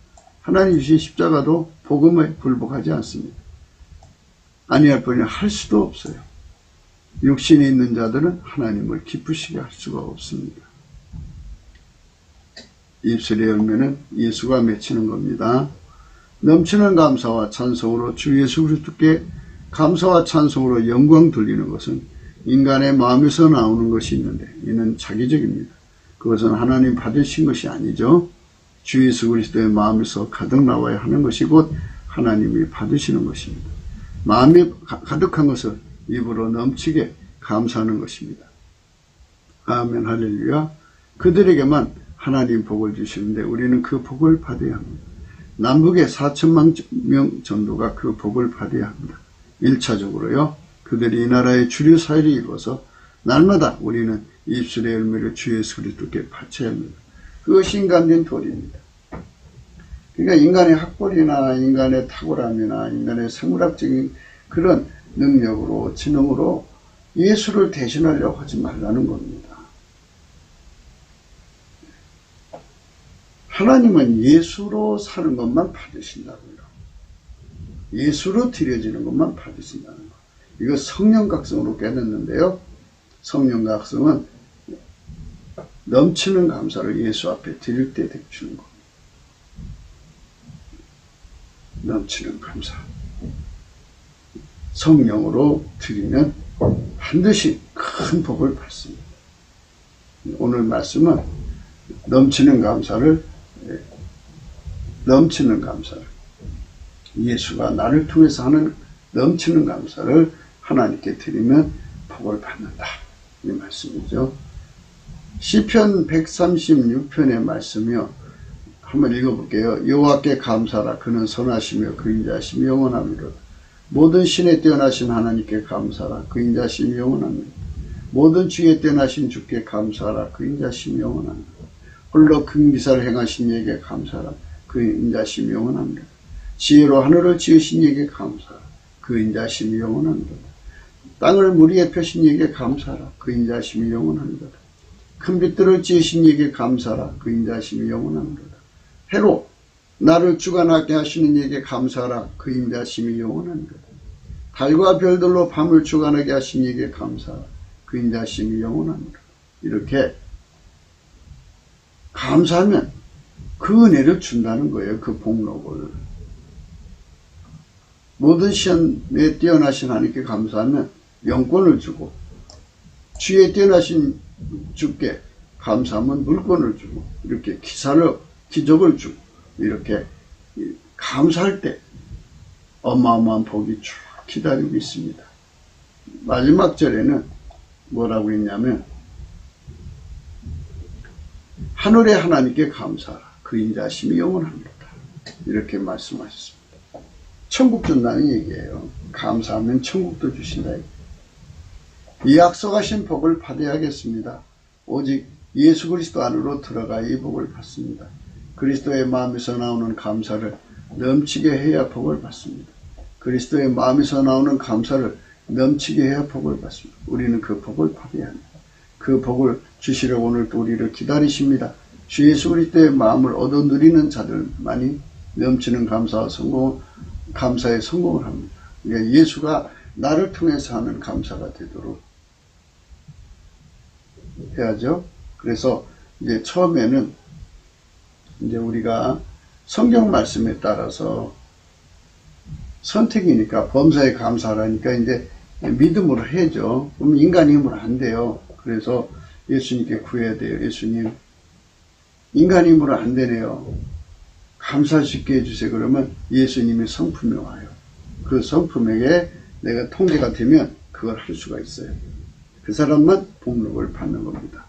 하나님 주신 십자가도 복음에 굴복하지 않습니다. 아니할 뿐이 할 수도 없어요. 육신에 있는 자들은 하나님을 기쁘시게 할 수가 없습니다. 입술의 열매는 예수가 맺히는 겁니다. 넘치는 감사와 찬송으로 주 예수 그리스도께 감사와 찬송으로 영광 돌리는 것은 인간의 마음에서 나오는 것이 있는데 이는 자기적입니다. 그것은 하나님 받으신 것이 아니죠. 주 예수 그리스도의 마음에서 가득 나와야 하는 것이 곧 하나님이 받으시는 것입니다. 마음이 가득한 것을 입으로 넘치게 감사하는 것입니다. 아멘 할렐루야. 그들에게만 하나님 복을 주시는데 우리는 그 복을 받아야 합니다. 남북의 4천만 명 정도가 그 복을 받아야 합니다. 1차적으로요. 그들이 이 나라의 주류 사회를 이루어서 날마다 우리는 입술의 열매를 주 예수 그리스도께 바쳐야 합니다. 그것이 인간된 도리입니다. 그러니까 인간의 학벌이나 인간의 탁월함이나 인간의 생물학적인 그런 능력으로 지능으로 예수를 대신하려고 하지 말라는 겁니다. 하나님은 예수로 사는 것만 받으신다고요. 예수로 드려지는 것만 받으신다는 거. 이거 성령각성으로 깨닫는데요. 성령각성은 넘치는 감사를 예수 앞에 드릴 때 주는 거. 넘치는 감사. 성령으로 드리면 반드시 큰 복을 받습니다. 오늘 말씀은 넘치는 감사를 예수가 나를 통해서 하는 넘치는 감사를 하나님께 드리면 복을 받는다. 이 말씀이죠. 시편 136편의 말씀이요. 한번 읽어볼게요. 여호와께 감사라. 그는 선하시며 그 인자심이 영원하미로다. 모든 신에 뛰어나신 하나님께 감사라. 그 인자심이 영원합니다. 모든 주에 뛰어나신 주께 감사라. 그 인자심이 영원합니다. 홀로 큰 기사를 행하신 이에게 감사라. 그 인자심이 영원합니다. 지혜로 하늘을 지으신 이에게 감사라. 그 인자심이 영원합니다. 땅을 물 위에 펴신 이에게 감사라. 그 인자심이 영원합니다. 큰 빛들을 지으신 이에게 감사라. 그 인자심이 영원합니다. 해로 나를 주관하게 하시는 이에게 감사라. 그 인자심이 영원합니다. 달과 별들로 밤을 주관하게 하신 이에게 감사라. 그 인자심이 영원합니다. 이렇게 감사하면 그 은혜를 준다는 거예요. 그 복록을. 모든 시험에 뛰어나신 하나님께 감사하면 영권을 주고, 주에 뛰어나신 주께 감사하면 물권을 주고, 이렇게 기적을 주고, 이렇게 감사할 때 어마어마한 복이 쭉 기다리고 있습니다. 마지막 절에는 뭐라고 했냐면, 하늘의 하나님께 감사하라. 그 인자심이 영원합니다. 이렇게 말씀하셨습니다. 천국 준다는 얘기예요. 감사하면 천국도 주신다. 이 약속하신 복을 받아야겠습니다. 오직 예수 그리스도 안으로 들어가 이 복을 받습니다. 그리스도의 마음에서 나오는 감사를 넘치게 해야 복을 받습니다. 그리스도의 마음에서 나오는 감사를 넘치게 해야 복을 받습니다. 우리는 그 복을 받아야 합니다. 그 복을 주시려고 오늘 또 우리를 기다리십니다. 주 예수 그리스도의 마음을 얻어 누리는 자들만이 넘치는 감사에 성공을 합니다. 그러니까 예수가 나를 통해서 하는 감사가 되도록 해야죠. 그래서 이제 처음에는 이제 우리가 성경 말씀에 따라서 선택이니까 범사에 감사하라니까 이제 믿음으로 해죠. 그럼 인간 힘으로 안 돼요. 그래서 예수님께 구해야 돼요. 예수님, 인간 힘으로 안 되네요. 감사할 수 있게 해주세요. 그러면 예수님의 성품이 와요. 그 성품에게 내가 통제가 되면 그걸 할 수가 있어요. 그 사람만 복록을 받는 겁니다.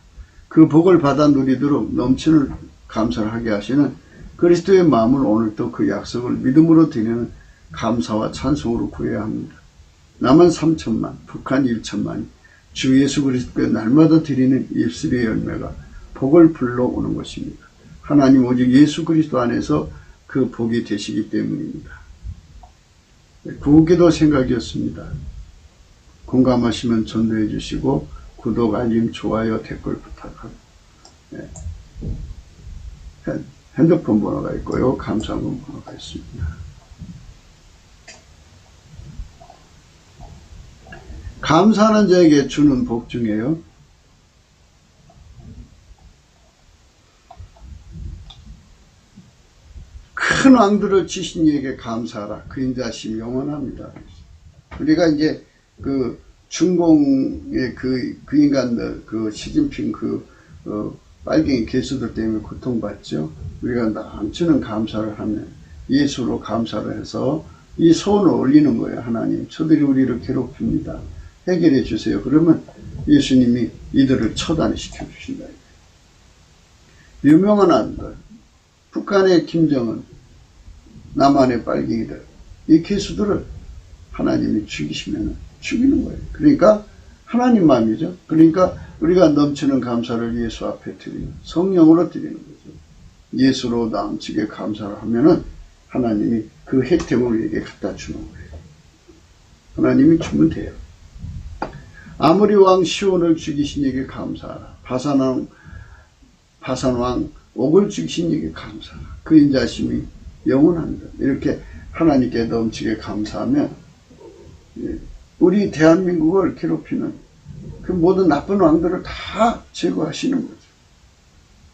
그 복을 받아 누리도록 넘치는 감사를 하게 하시는 그리스도의 마음을 오늘도 그 약속을 믿음으로 드리는 감사와 찬송으로 구해야 합니다. 남은 3천만, 북한 1천만이 주 예수 그리스도께 날마다 드리는 입술의 열매가 복을 불러오는 것입니다. 하나님 오직 예수 그리스도 안에서 그 복이 되시기 때문입니다. 구기도 생각이었습니다. 공감하시면 전도해 주시고 구독, 알림, 좋아요, 댓글 부탁합니다. 네. 핸드폰 번호가 있고요. 감사문 번호가 있습니다. 감사하는 자에게 주는 복 중에요. 큰 왕들을 치신 이에게 감사하라. 그 인자심이 영원합니다. 우리가 이제 그 중공의 그 인간들, 그 시진핑 빨갱이 개수들 때문에 고통받죠. 우리가 넘치는 감사를 하면 예수로 감사를 해서 이 소원을 올리는 거예요. 하나님, 저들이 우리를 괴롭힙니다. 해결해 주세요. 그러면 예수님이 이들을 처단시켜 주신다. 유명한 안들, 북한의 김정은, 남한의 빨갱이들, 이 개수들을 하나님이 죽이시면 죽이는 거예요. 그러니까 하나님 마음이죠. 그러니까 우리가 넘치는 감사를 예수 앞에 드리는, 성령으로 드리는 거죠. 예수로 넘치게 감사를 하면은 하나님이 그 혜택을 우리에게 갖다 주는 거예요. 하나님이 주면 돼요. 아무리 왕 시온을 죽이신 이에게 감사하라. 바산 왕 옥을 죽이신 이에게 감사하라. 그 인자심이 영원합니다. 이렇게 하나님께 넘치게 감사하면 우리 대한민국을 괴롭히는 그 모든 나쁜 왕들을 다 제거하시는 거죠.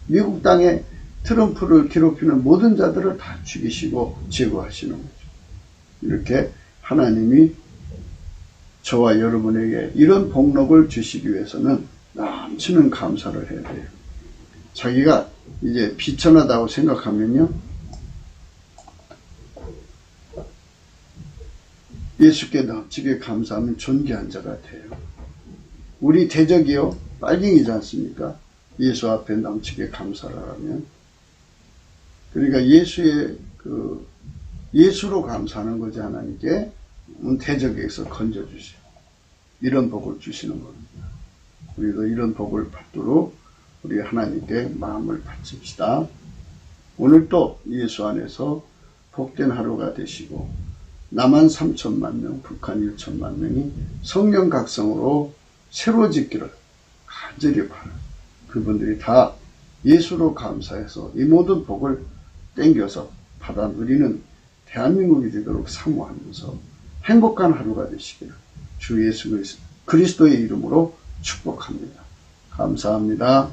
미국 땅에 트럼프를 괴롭히는 모든 자들을 다 죽이시고 제거하시는 거죠. 이렇게 하나님이 저와 여러분에게 이런 복록을 주시기 위해서는 넘치는 감사를 해야 돼요. 자기가 이제 비천하다고 생각하면요, 예수께 넘치게 감사하면 존귀한 자가 돼요. 우리 대적이요, 빨갱이지 않습니까? 예수 앞에 넘치게 감사를 하면. 그러니까 예수로 감사하는 거지, 하나님께. 대적에서 건져주시고, 이런 복을 주시는 겁니다. 우리도 이런 복을 받도록 우리 하나님께 마음을 바칩시다. 오늘 또 예수 안에서 복된 하루가 되시고, 남한 3천만 명, 북한 1천만 명이 성령 각성으로 새로 짓기를 간절히 바라는 그분들이 다 예수로 감사해서 이 모든 복을 땡겨서 받아 누리는 대한민국이 되도록 사모하면서 행복한 하루가 되시기를 주 예수 그리스도의 이름으로 축복합니다. 감사합니다.